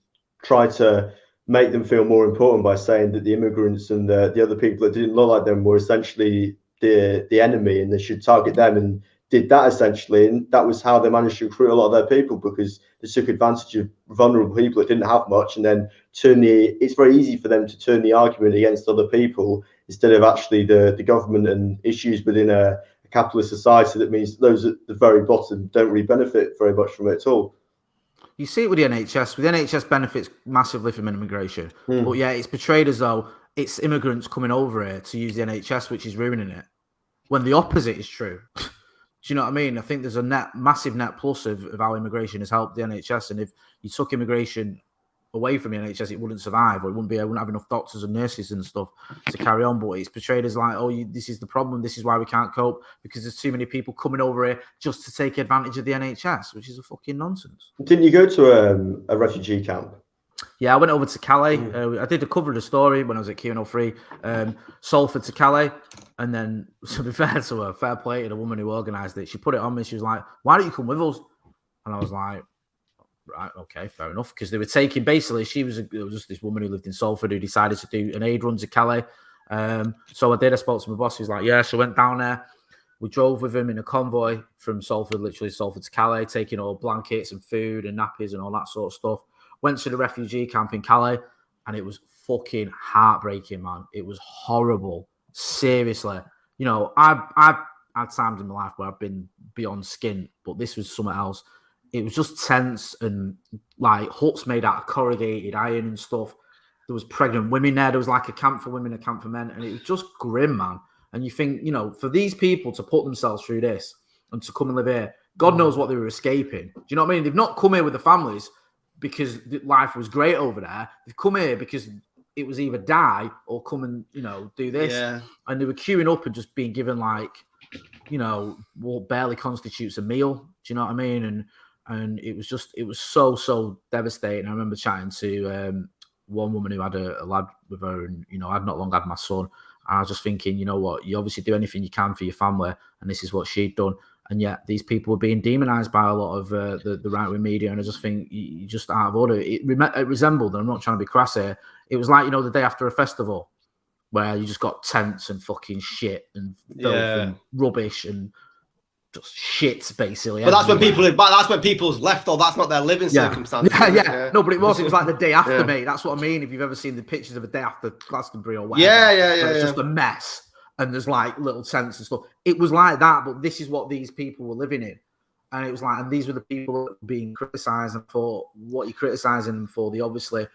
try to make them feel more important by saying that the immigrants and the other people that didn't look like them were essentially the enemy, and they should target them, and did that essentially. And that was how they managed to recruit a lot of their people, because they took advantage of vulnerable people that didn't have much, and then it's very easy for them to turn the argument against other people instead of actually the government and issues within a capitalist society. That means those at the very bottom don't really benefit very much from it at all. You see it with the NHS. With the NHS benefits massively from immigration. But yeah, it's portrayed as though it's immigrants coming over here to use the NHS, which is ruining it, when the opposite is true. Do you know what I mean? I think there's a massive net plus of how immigration has helped the NHS. And if you took immigration away from the NHS, it wouldn't survive, or it wouldn't have enough doctors and nurses and stuff to carry on. But it's portrayed as like, oh, this is the problem. This is why we can't cope, because there's too many people coming over here just to take advantage of the NHS, which is a fucking nonsense. Didn't you go to a refugee camp? Yeah, I went over to Calais. I did a cover of the story when I was at Q103. Salford to Calais. And then, to be fair to her, fair play to the woman who organised it, she put it on me. She was like, why don't you come with us? And I was like, right, okay, fair enough. Because they were taking, basically, it was just this woman who lived in Salford who decided to do an aid run to Calais. So I did. I spoke to my boss. He was like, yeah, she went down there. We drove with him in a convoy from Salford to Calais, taking all blankets and food and nappies and all that sort of stuff. Went to the refugee camp in Calais, and it was fucking heartbreaking, man. It was horrible. Seriously. You know, I've had times in my life where I've been beyond skin, but this was something else. It was just tense and like huts made out of corrugated iron and stuff. There was pregnant women there. There was like a camp for women, a camp for men, and it was just grim, man. And you think, you know, for these people to put themselves through this and to come and live here, God knows what they were escaping. Do you know what I mean? They've not come here with the families because life was great over there. They've come here because it was either die or come and, you know, do this. Yeah. And they were queuing up and just being given like, you know, what barely constitutes a meal. Do you know what I mean? And it was so devastating. I remember chatting to one woman who had a lad with her, and, you know, I'd not long had my son. And I was just thinking, you know what, you obviously do anything you can for your family, and this is what she'd done. And yet these people were being demonized by a lot of the right-wing media, and I just think you just out of order. It resembled, and I'm not trying to be crass here, it was like, you know, the day after a festival where you just got tents and fucking shit and filth and rubbish and just shit, basically. But that's when people's left, though. That's not their living circumstances. Yeah. No, but it was like the day after, mate. That's what I mean. If you've ever seen the pictures of a day after Glastonbury or whatever. It's just a mess. And there's like little tents and stuff. It was like that, but this is what these people were living in. And it was like, and these were the people that were being criticised, and for what you're criticising them for. They obviously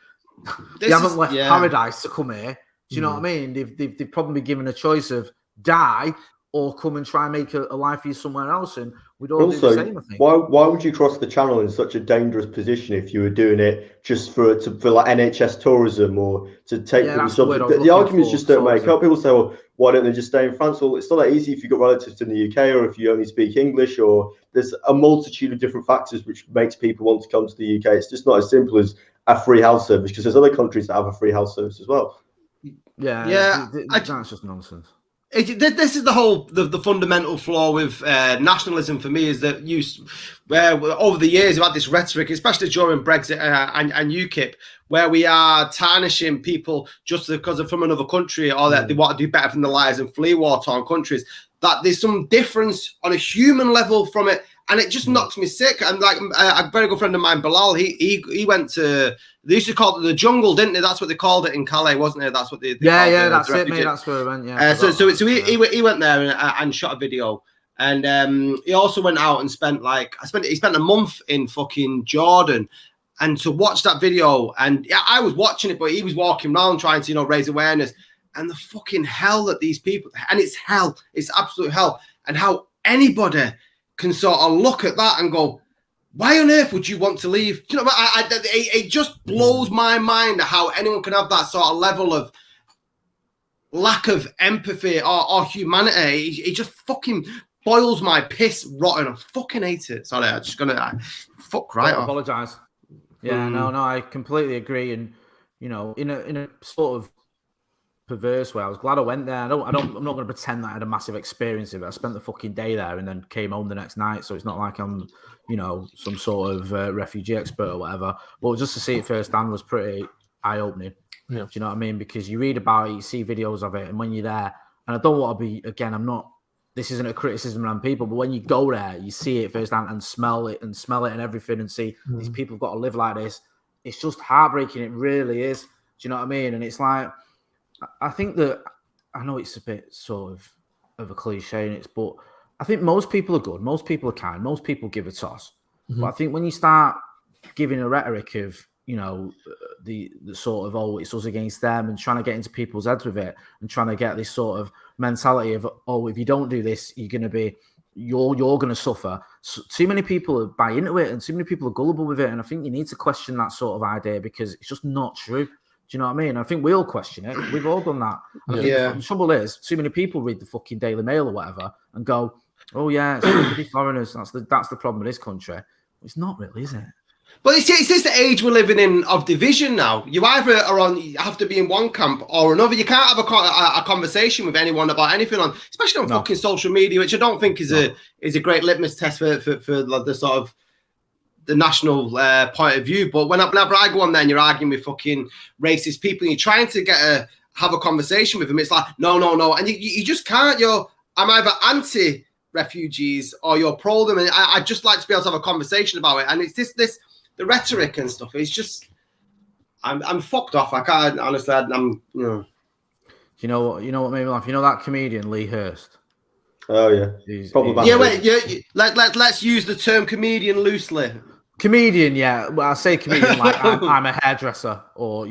they haven't left paradise to come here. Do you know what I mean? They've probably been given a choice of die or come and try and make a life for you somewhere else, and we'd all do the same, I think. Why would you cross the channel in such a dangerous position if you were doing it just for like NHS tourism or to take the arguments just don't make up. People say, well, why don't they just stay in France? Well, it's not that easy if you've got relatives in the UK, or if you only speak English, or there's a multitude of different factors which makes people want to come to the UK. It's just not as simple as a free health service, because there's other countries that have a free health service as well. That's just nonsense. This is the fundamental flaw with nationalism for me, is that where over the years we've had this rhetoric, especially during Brexit and UKIP, where we are tarnishing people just because they're from another country, or that they want to do better from their lives and flee war-torn countries. That there's some difference on a human level from it, and it just knocks me sick. And like a very good friend of mine, Bilal, he went to, they used to call it the jungle, didn't they? That's what they called it in Calais, wasn't it? That's what they that's it, mate. That's where I went. Yeah. So he went there and shot a video, and he also went out and spent a month in fucking Jordan. And to watch that video, and I was watching it, but he was walking around trying to, you know, raise awareness, and the fucking hell that these people, and it's hell, it's absolute hell, and how anybody can sort of look at that and go, why on earth would you want to leave? You know, it just blows my mind how anyone can have that sort of level of lack of empathy or humanity. It just fucking boils my piss rotten. I fucking hate it. Sorry, I'm just gonna fuck right off. Apologise. Yeah, no, I completely agree. And, you know, in a sort of perverse way, I was glad I went there. I'm not going to pretend that I had a massive experience of it. I spent the fucking day there and then came home the next night. So it's not like I'm, you know, some sort of refugee expert or whatever. But just to see it firsthand was pretty eye-opening. Yeah. Do you know what I mean? Because you read about it, you see videos of it, and when you're there, and I don't want to be, again, this isn't a criticism on people, but when you go there, you see it firsthand and smell it and everything, and see these people have got to live like this. It's just heartbreaking. It really is. Do you know what I mean? And it's like, I think that, I know it's a bit sort of a cliche, but I think most people are good. Most people are kind. Most people give a toss. Mm-hmm. But I think when you start giving a rhetoric of, you know, the sort of, oh, it's us against them, and trying to get into people's heads with it, and trying to get this sort of mentality of, oh, if you don't do this, you're going to suffer. So, too many people buy into it, and too many people are gullible with it. And I think you need to question that sort of idea, because it's just not true. Do you know what I mean? I think we all question it. We've all done that. The trouble is, too many people read the fucking Daily Mail or whatever and go, oh yeah, it's foreigners. That's the problem with this country. It's not really, is it? But it's this age we're living in of division now. You either you have to be in one camp or another. You can't have a conversation with anyone about anything especially on fucking social media, which I don't think is a great litmus test for the sort of the national point of view. But whenever I go on there and you're arguing with fucking racist people, and you're trying to have a conversation with them, it's like no, and you just can't. I'm either anti refugees or you're pro them, and I'd just like to be able to have a conversation about it. And it's this the rhetoric and stuff. It's just I'm fucked off. I can't honestly. I'm You know what made me laugh? You know that comedian Lee Hurst. Oh yeah, let's use the term comedian loosely. Comedian, yeah. Well, I say comedian like I'm a hairdresser or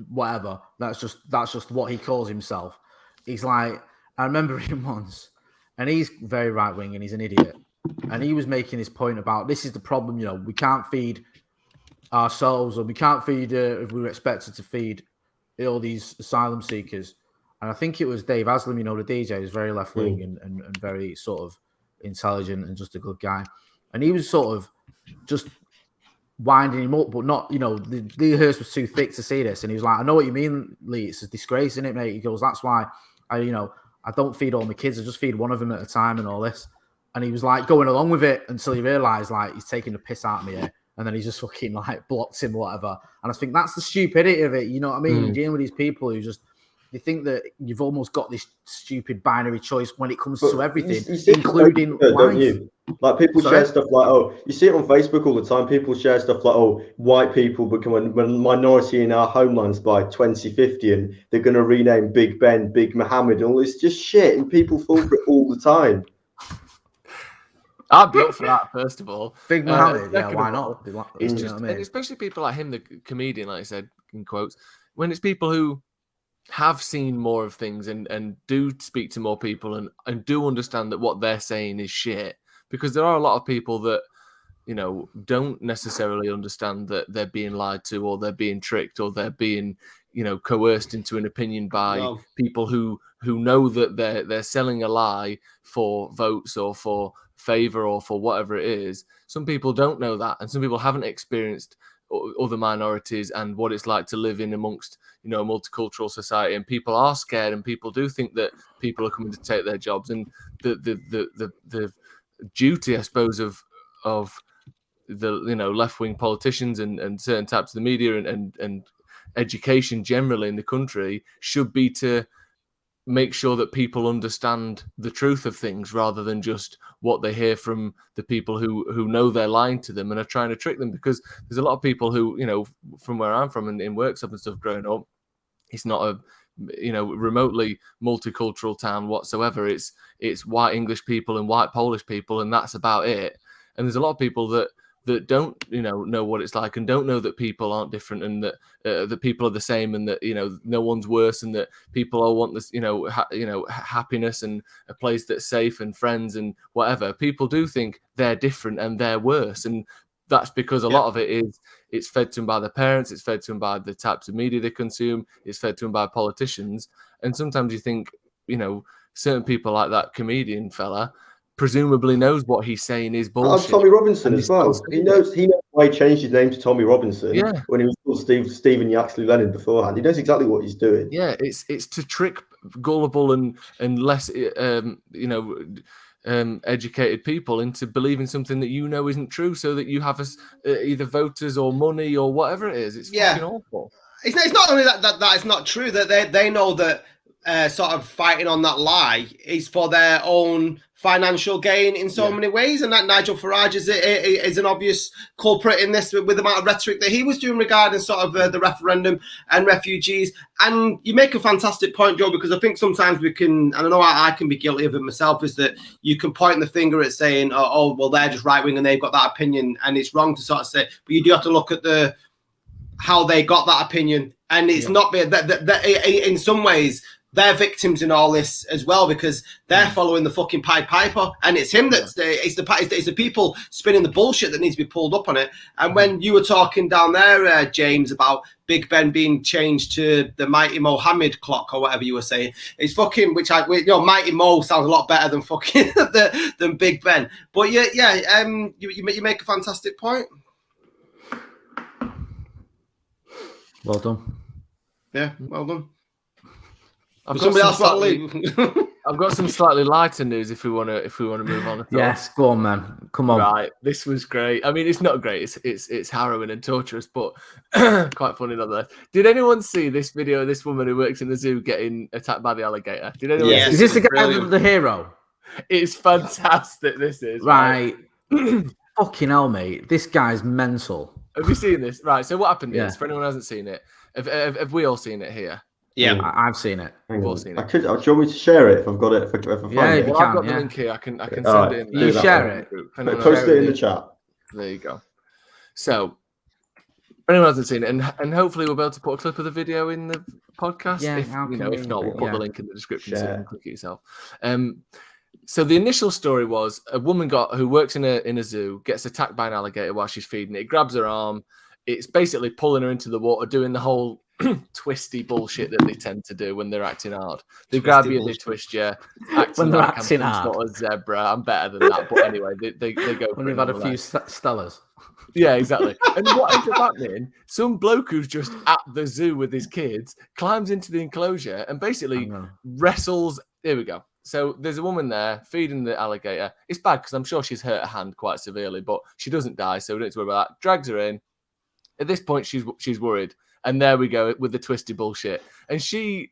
whatever. That's just what he calls himself. He's like, I remember him once, and he's very right wing and he's an idiot. And he was making this point about this is the problem. We can't feed ourselves, or we can't feed if we were expected to feed all these asylum seekers. And I think it was Dave Aslam, the DJ, who's very left wing and very sort of intelligent and just a good guy. And he was sort of just winding him up, but not, Lee Hurst was too thick to see this. And he was like, I know what you mean, Lee. It's a disgrace, isn't it, mate? He goes, that's why I don't feed all my kids. I just feed one of them at a time and all this. And he was like going along with it until he realized like he's taking the piss out of me here. And then he just fucking like blocked him or whatever. And I think that's the stupidity of it. You know what I mean? You're dealing with these people who just, you think that you've almost got this stupid binary choice when it comes to everything, including life. Don't you? Like people share stuff like, you see it on Facebook all the time. People share stuff like, white people become a minority in our homelands by 2050 and they're going to rename Big Ben, Big Mohammed. And all this just shit. And people fall for it all the time. I'd be up for that, first of all. Big Mohammed, yeah, why not? It's just, and especially people like him, the comedian, like I said, in quotes, when it's people who have seen more of things and do speak to more people and do understand that what they're saying is shit, because there are a lot of people that don't necessarily understand that they're being lied to or they're being tricked or they're being coerced into an opinion by people who know that they're selling a lie for votes or for favor or for whatever it is. Some people don't know that, and some people haven't experienced other minorities and what it's like to live in amongst a multicultural society, and people are scared and people do think that people are coming to take their jobs. And the duty, I suppose, of the left-wing politicians and certain types of the media and education generally in the country should be to make sure that people understand the truth of things rather than just what they hear from the people who know they're lying to them and are trying to trick them. Because there's a lot of people who, from where I'm from and in workshops and stuff growing up, it's not a remotely multicultural town whatsoever. It's white English people and white Polish people, and that's about it. And there's a lot of people that don't know what it's like and don't know that people aren't different and that that people are the same and that no one's worse and that people all want this happiness and a place that's safe and friends and whatever. People do think they're different and they're worse, and that's because a lot of it is it's fed to them by their parents, it's fed to them by the types of media they consume, it's fed to them by politicians. And sometimes you think certain people like that comedian fella presumably knows what he's saying is bullshit. Tommy Robinson as well. He knows why he changed his name to Tommy Robinson when he was called Stephen Yaxley Lennon beforehand. He knows exactly what he's doing. Yeah, it's to trick gullible and less educated people into believing something that isn't true, so that you have either voters or money or whatever it is. It's fucking awful. It's not only that it's not true, that they know that sort of fighting on that lie is for their own financial gain in so many ways, and that Nigel Farage is an obvious culprit in this with the amount of rhetoric that he was doing regarding sort of the referendum and refugees. And you make a fantastic point, Joe, because I think sometimes we can, and I know I can be guilty of it myself, is that you can point the finger at saying, well, they're just right wing and they've got that opinion, and it's wrong to sort of say, but you do have to look at how they got that opinion, and it's not that in some ways they're victims in all this as well, because they're following the fucking Pied Piper, and it's him it's the people spinning the bullshit that needs to be pulled up on it. And when you were talking down there, James, about Big Ben being changed to the Mighty Mohammed clock or whatever you were saying, it's fucking Mighty Mo sounds a lot better than fucking than Big Ben. But you make a fantastic point. Well done. Yeah, well done. I've got some slightly lighter news if we want to move on. Yes, go on, man. Come on. Right, this was great. I mean, it's not great. It's harrowing and torturous, but quite funny nonetheless. Did anyone see this video of this woman who works in the zoo getting attacked by the alligator? Did anyone? Is this the guy with the hero? It's fantastic. This is right. Fucking hell, mate. This guy's mental. Have you seen this? Right. So what happened Yeah. is, for anyone who hasn't seen it, have we all seen it here? Yeah, I've seen it. Hang We've all on. seen I it. could. Do you want me to share it if I've got it? If I find Yeah, it? if you Well, I've can, got the yeah. link here. I can All send right, it in. do You that share then. it. Post it in the chat. There you go. So, for anyone who hasn't seen it, and hopefully we'll be able to put a clip of the video in the podcast. Yeah, if how you can know, we- if not, we'll put yeah. the link in the description so you Share. can click it yourself. So the initial story was a woman who works in a zoo gets attacked by an alligator while she's feeding it. It grabs her arm. It's basically pulling her into the water, doing the whole twisty bullshit that they tend to do when they're acting hard. They grab you, they twist you. When they're acting I'm hard. not a zebra. I'm better than that. But anyway, they go. When for you've it had a few nonetheless. Stellas. Yeah, exactly. And what ends up happening, some bloke who's just at the zoo with his kids climbs into the enclosure and basically wrestles. Here we go. So there's a woman there feeding the alligator. It's bad because I'm sure she's hurt her hand quite severely, but she doesn't die, so we don't have to worry about that. Drags her in. At this point, she's worried. And there we go with the twisty bullshit. And she,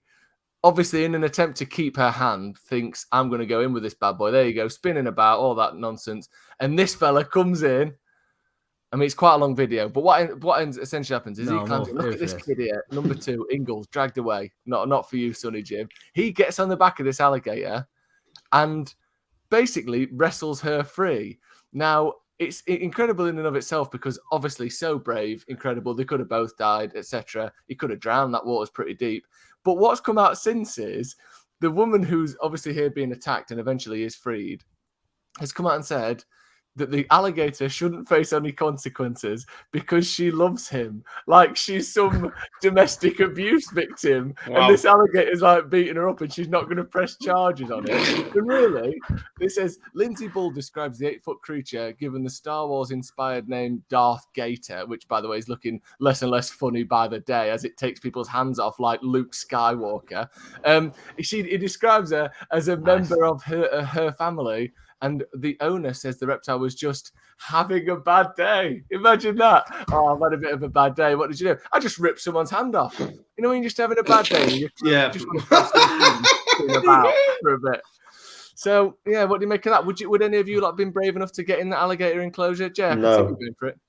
obviously, in an attempt to keep her hand, thinks, I'm going to go in with this bad boy. There you go, spinning about, all that nonsense. And this fella comes in. I mean, it's quite a long video, but what essentially happens is he climbs in. Look at this kid here, number 2, Ingalls, dragged away. Not for you, Sonny Jim. He gets on the back of this alligator and basically wrestles her free. Now, it's incredible in and of itself because obviously so brave, incredible. They could have both died, etc. He could have drowned. That water's pretty deep. But what's come out since is the woman who's obviously here being attacked and eventually is freed has come out and said that the alligator shouldn't face any consequences because she loves him. Like she's some domestic abuse victim. Wow. And this alligator's like beating her up and she's not going to press charges on it. And really, it says, Lindsay Bull describes the 8-foot creature given the Star Wars inspired name Darth Gator, which by the way is looking less and less funny by the day as it takes people's hands off like Luke Skywalker. He describes her as a member of her family. And the owner says the reptile was just having a bad day. Imagine that. Oh, I've had a bit of a bad day. What did you do? I just ripped someone's hand off. You know when you're just having a bad day? You just want to press about for a bit. So, yeah, what do you make of that? Would any of you like been brave enough to get in the alligator enclosure? Jay, I can see you going for it.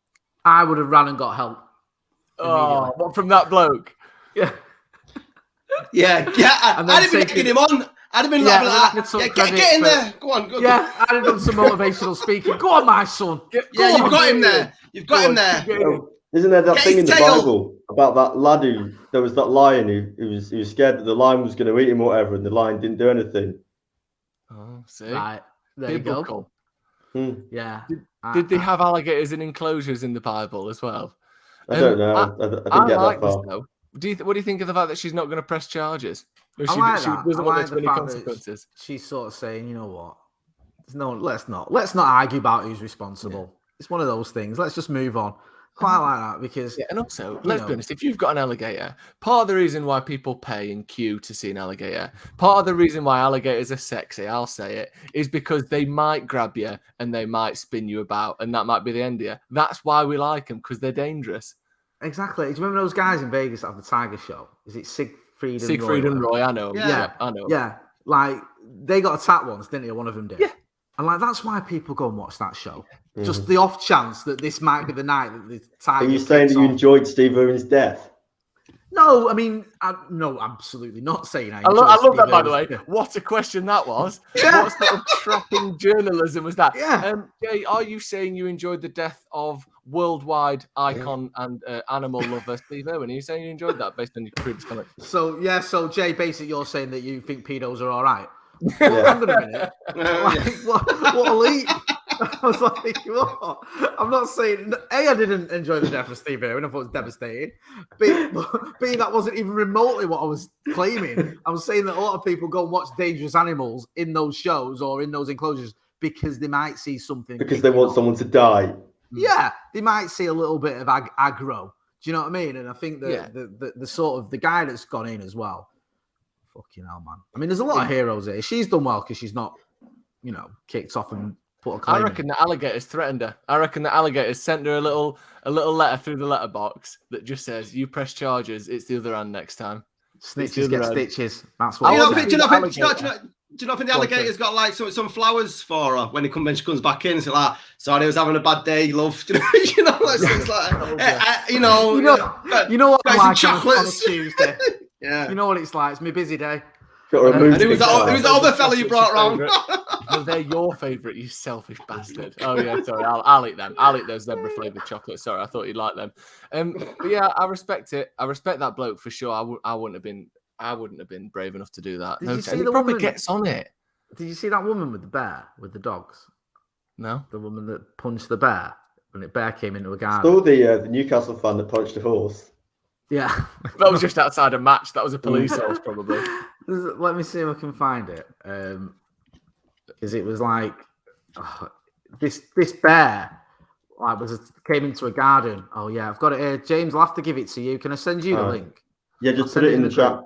I would have run and got help. Oh, what from that bloke? Yeah. Yeah. I didn't be taking him on. I'd have been get in there. Go on. Go. Yeah, I'd have done some motivational speaking. Go on, my son. You've got him there. You've got him there. Isn't there that thing in the Bible about that lad who there was that lion who was scared that the lion was going to eat him or whatever, and the lion didn't do anything. Oh, see, right there you go. Yeah. Did they have alligators in enclosures in the Bible as well? I don't know. I didn't get that far. Though. What do you think of the fact that she's not going to press charges? She doesn't want any consequences. She's sort of saying, you know what? Let's not argue about who's responsible. Yeah. It's one of those things. Let's just move on. Quite like that because and also let's be honest. If you've got an alligator, part of the reason why people pay and queue to see an alligator, part of the reason why alligators are sexy, I'll say it, is because they might grab you and they might spin you about, and that might be the end of you. That's why we like them because they're dangerous. Exactly. Do you remember those guys in Vegas at the Tiger Show? Is it Siegfried and Roy? I know. Yeah, I know. Yeah, like they got attacked once, didn't they? One of them did. Yeah. And like that's why people go and watch that show. Just the off chance that this might be the night that the Tiger. Are you saying that you enjoyed Steve Irwin's death? No, I mean, no, absolutely not saying I love that, by the way. What a question that was. What sort of tracking journalism was that? Yeah. Jay, are you saying you enjoyed the death of worldwide icon and animal lover Steve Irwin? Are you saying you enjoyed that based on your previous comment? So Jay, basically you're saying that you think pedos are all right. Yeah. Hang on a minute. What a leap. I was like, what? I'm not saying I didn't enjoy the death of Steve Irwin. I thought it was devastating. B, that wasn't even remotely what I was claiming. I was saying that a lot of people go and watch dangerous animals in those shows or in those enclosures because they might see something. Because they want someone to die. Yeah, they might see a little bit of aggro. Do you know what I mean? And I think that the sort of the guy that's gone in as well. Fucking hell, man. I mean, there's a lot of heroes here. She's done well because she's not, kicked off and put a claim. I reckon the alligators threatened her. I reckon the alligators sent her a little letter through the letterbox that just says, "You press charges. It's the other hand next time." Snitches get stitches. That's what. Do you not Do you not think the alligator's got like some flowers for her when she comes back in? It's like, sorry, I was having a bad day, love. You know, it's like, you know what I'm like chocolates on a Tuesday. Yeah, you know what it's like. It's my busy day. And who's the other fella you brought around? Well, they're your favourite, you selfish bastard. Oh yeah, sorry, I'll eat them. I'll eat those zebra flavoured chocolates. Sorry, I thought you'd like them. But yeah, I respect it. I respect that bloke for sure. I wouldn't have been brave enough to do that. Did you see he the probably woman? Gets on it. Did you see that woman with the bear, with the dogs? No. The woman that punched the bear when the bear came into a garden. Still the Newcastle fan that punched a horse. Yeah. That was just outside a match. That was a police horse, probably. Let me see if I can find it. Because it was like this bear came into a garden. Oh yeah, I've got it here. James, I'll have to give it to you. Can I send you the link? Yeah, just put it in the chat.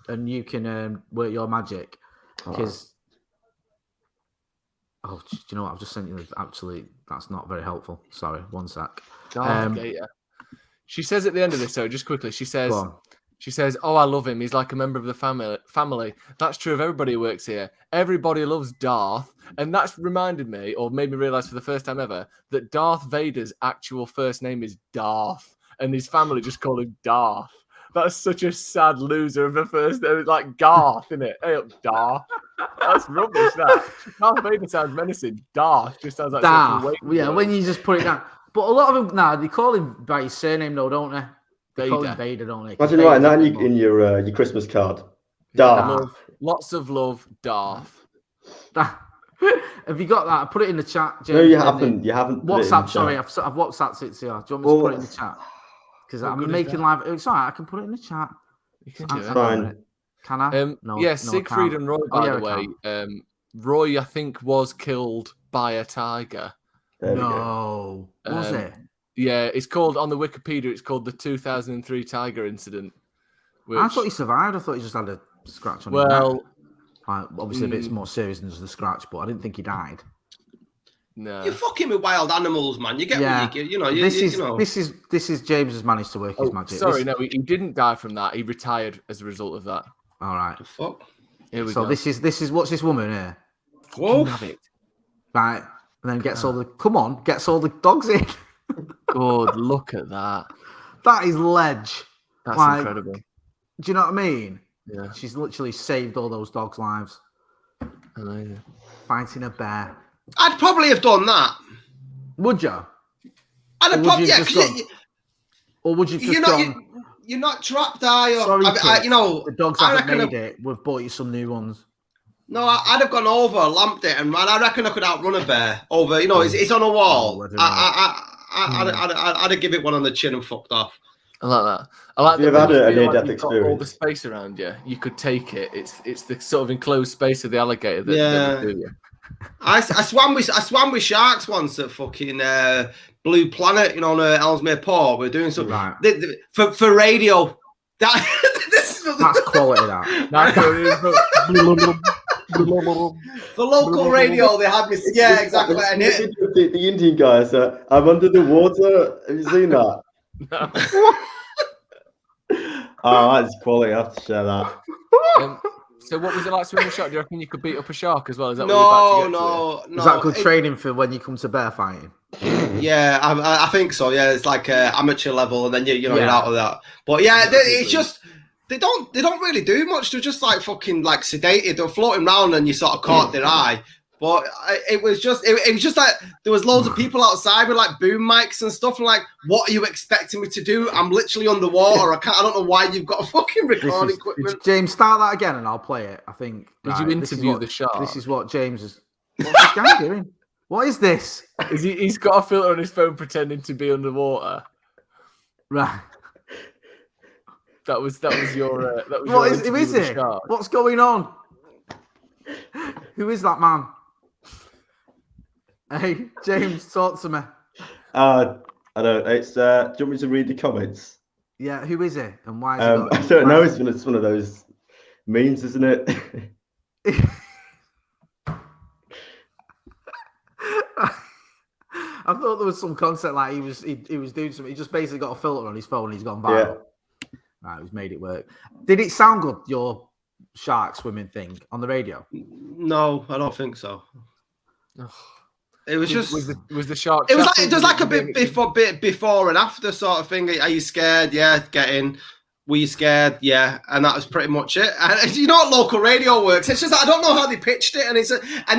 And you can work your magic. Because do you know what? I've just sent you. Actually, that's not very helpful. Sorry, one sec. She says at the end of this, so just quickly, she says, "Oh, I love him. He's like a member of the family. That's true of everybody who works here. Everybody loves Darth." And that's reminded me, or made me realise for the first time ever, that Darth Vader's actual first name is Darth, and his family just call him Darth. That's such a sad loser of a first name. It's like Garth, isn't it? Hey up, Darth. That's rubbish, that. Darth Vader sounds menacing. Darth just sounds like Darth. Yeah, when you just put it down. But a lot of them, they call him by his surname, though, don't they? They call him Vader, don't they? Imagine writing that in your Christmas card. Darth. Lots of love, Darth. Have you got that? I put it in the chat, James. No, you haven't. You haven't. WhatsApp, sorry. I've WhatsApped it to you. Do you want me to put it in the chat? Because I'm making live. It's all right. I can put it in the chat. You can do it. Fine. Can I? No, Siegfried and Roy, by the way. Roy, I think, was killed by a tiger. No. Was it? Yeah, it's called, on the Wikipedia, it's called the 2003 tiger incident. I thought he survived. I thought he just had a scratch on his neck. Obviously, a bit more serious than just the scratch, but I didn't think he died. No. You're fucking with wild animals, man. You get what you know. This is James has managed to work his magic. Sorry, no, he didn't die from that. He retired as a result of that. All right. The fuck? Here we go. So this is what's this woman here? Wolf. Right, and then gets all the dogs in. God, look at that. That is ledge. That's incredible. Do you know what I mean? Yeah. She's literally saved all those dogs' lives. Amazing. Fighting a bear. I'd probably have done that. Would you? I'd have probably, or would you just gone? You're not trapped, are you? Sorry, the dogs haven't made it. We've bought you some new ones. No, I'd have gone over, lamped it, and I reckon I could outrun a bear over. It's on a wall. I'd have give it one on the chin and fucked off. I like that. I like that. You've had a near-death experience. All the space around you, you could take it. It's the sort of enclosed space of the alligator that would do you. I swam with sharks once at fucking Blue Planet, on Ellesmere Port. We're doing something for radio. That's quality. For local radio, they had me. Yeah, exactly. And the Indian guys, I'm under the water. Have you seen that? No. Oh, that's quality. I have to share that. So what was it like swimming a shark? Do you reckon you could beat up a shark as well? Is that no. Is that good training for when you come to bear fighting? Yeah, I think so. Yeah, it's like amateur level, and then you're out of that. But yeah, it's just they don't really do much. They're just like fucking like sedated. They're floating around, and you sort of caught their eye. But it was just like there was loads of people outside with like boom mics and stuff. And like, what are you expecting me to do? I'm literally underwater. I don't know why you've got a fucking recording equipment. James, start that again and I'll play it. I think. Did you interview the shark? This is what James is. What's this guy doing? What is this? He's got a filter on his phone pretending to be underwater. Right. That was your. Who is it? What's going on? Who is that man? Hey, James, talk to me. I don't. It's. Do you want me to read the comments? Yeah. Who is it and why? I don't know. It's one of those memes, isn't it? I thought there was some concept like he was doing something. He just basically got a filter on his phone and he's gone viral. Yeah. Right, he's made it work. Did it sound good? Your shark swimming thing on the radio? No, I don't think so. It was just was the shark. It was like a bit before and after sort of thing. Are you scared? Yeah, get in. Were you scared? Yeah, and that was pretty much it. And you know what local radio works? It's just that I don't know how they pitched it, and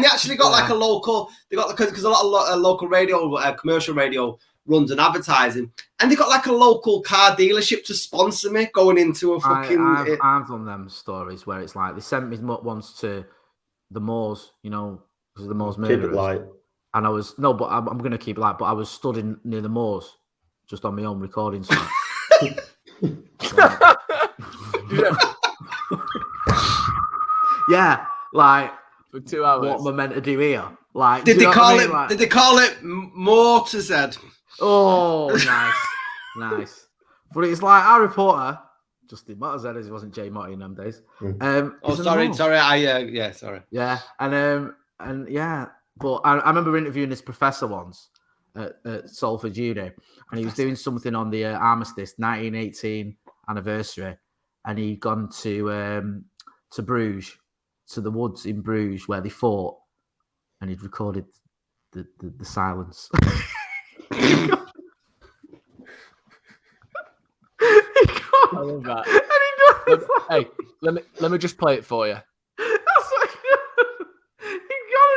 they actually got like a local. They got because a lot of local radio, commercial radio runs an advertising, and they got like a local car dealership to sponsor me going into a fucking. I've done them stories where it's like they sent me once to the Moors, you know, because the Moors murderers. Keep it light. And I was but I'm going to keep it light. But I was stood near the Moors, just on my own recording site. Yeah, like for 2 hours. What am I meant to do here? Like, did they call it? Like, did they call it Motorhead? Oh, nice. But it's like our reporter, Justin Motorhead, as he wasn't Jay Motty in them days. Sorry. Sorry. Yeah, and yeah. But I remember interviewing this professor once at Salford Uni, and he was doing something on the Armistice 1918 anniversary, and he'd gone to Bruges, to the woods in Bruges where they fought, and he'd recorded the silence. I love that. Hey, let me just play it for you.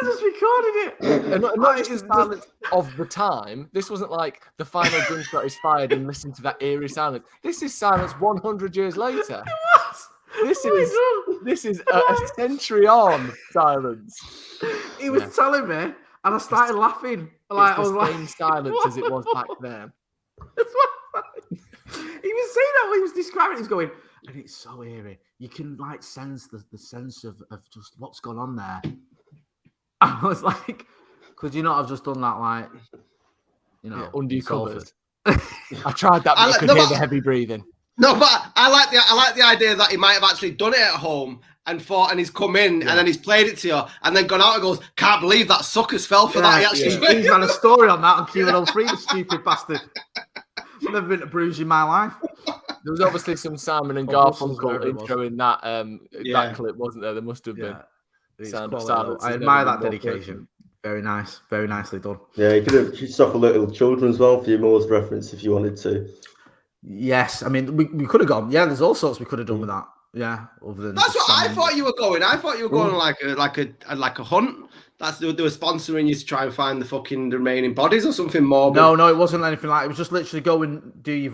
Just recorded it. And not just the silence of the time. This wasn't like the final gunshot is fired and listen to that eerie silence. This is silence 100 years later. This is a century on silence. He was telling me, and I started laughing. Like, it's the same silence as it was back then. He was saying that when he was describing it. He was going, and it's so eerie. You can like sense the sense of just what's gone on there. I was like, could you not have just done that, like, you know, under your covers? I tried that, but I could hear the heavy breathing. No, but I like the idea that he might have actually done it at home and fought, and he's come in and then he's played it to you, and then gone out and goes, "Can't believe that suckers fell for that." He actually he's had a story on that on Q103, the stupid bastard. I've never been to Bruges in my life. There was obviously some Simon and Garfunkel intro in that that clip, wasn't there? There must have been. Sound of silence. I admire that dedication. Very nice. Very nicely done. Yeah, you could have stuff for little children as well for your Moors reference if you wanted to. Yes, I mean we could have gone. Yeah, there's all sorts we could have done with that. Yeah, other than that's what I thought you were going. I thought you were going like a hunt. That's they were sponsoring you to try and find the remaining bodies or something more. No, it wasn't anything like. It was just literally go and do your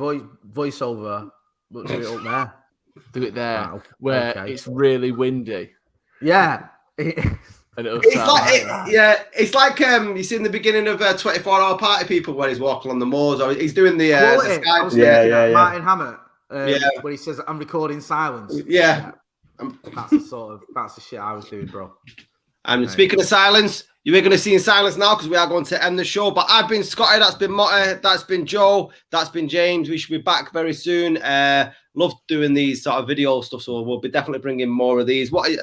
voiceover, but do it up there. Do it there where it's really windy. Yeah. It's like you see in the beginning of 24-hour Party People where he's walking on the moors, or he's doing the Skype. Martin Hammett, where he says, "I'm recording silence." Yeah. That's the shit I was doing, bro. And speaking of silence, you are going to see in silence now because we are going to end the show. But I've been Scotty, that's been Motty, that's been Joe, that's been James. We should be back very soon. Love doing these sort of video stuff, so we'll be definitely bringing more of these. What you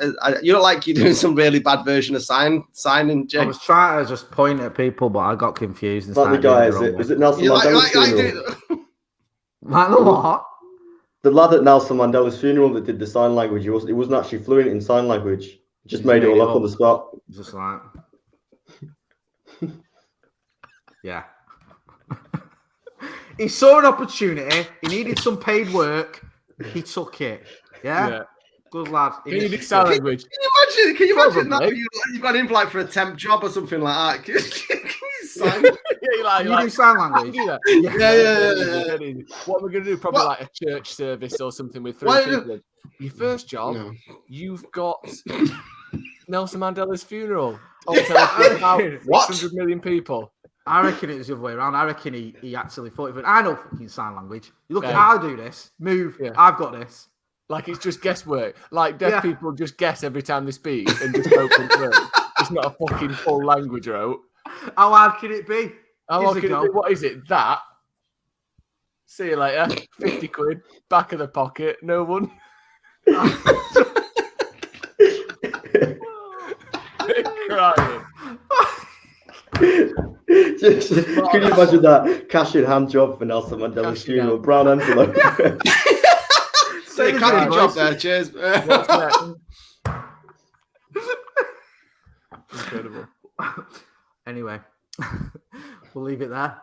don't like? You're doing some really bad version of signing, James. I was trying to just point at people, but I got confused. And like the guy, is it Nelson Mandela's funeral? Like the what? The lad at Nelson Mandela's funeral that did the sign language. He wasn't actually fluent in sign language. Just made it all up on the spot. Just like, yeah. He saw an opportunity. He needed some paid work. He took it. Yeah. Good lad. Can you do sign language? Can you imagine that? You've got in for a temp job or something like that. Can you sign? Can you do sign language? Yeah. What we're going to do, probably like a church service or something with 3 people. Your first job, you've got Nelson Mandela's funeral. On television, about 600 million people. I reckon it was the other way around. I reckon he actually thought, I know fucking sign language. You look at how I do this. Move. Yeah. I've got this. Like it's just guesswork. Like deaf people just guess every time they speak and just open through. It's not a fucking full language route. How hard can it be? How hard can it be? What is it? That? See you later. 50 quid. Back of the pocket. No one. Crying. Can you imagine that cash in hand job for Nelson Mandela's funeral? Brown envelope. Say cash job there, cheers. What's next? Anyway, we'll leave it there.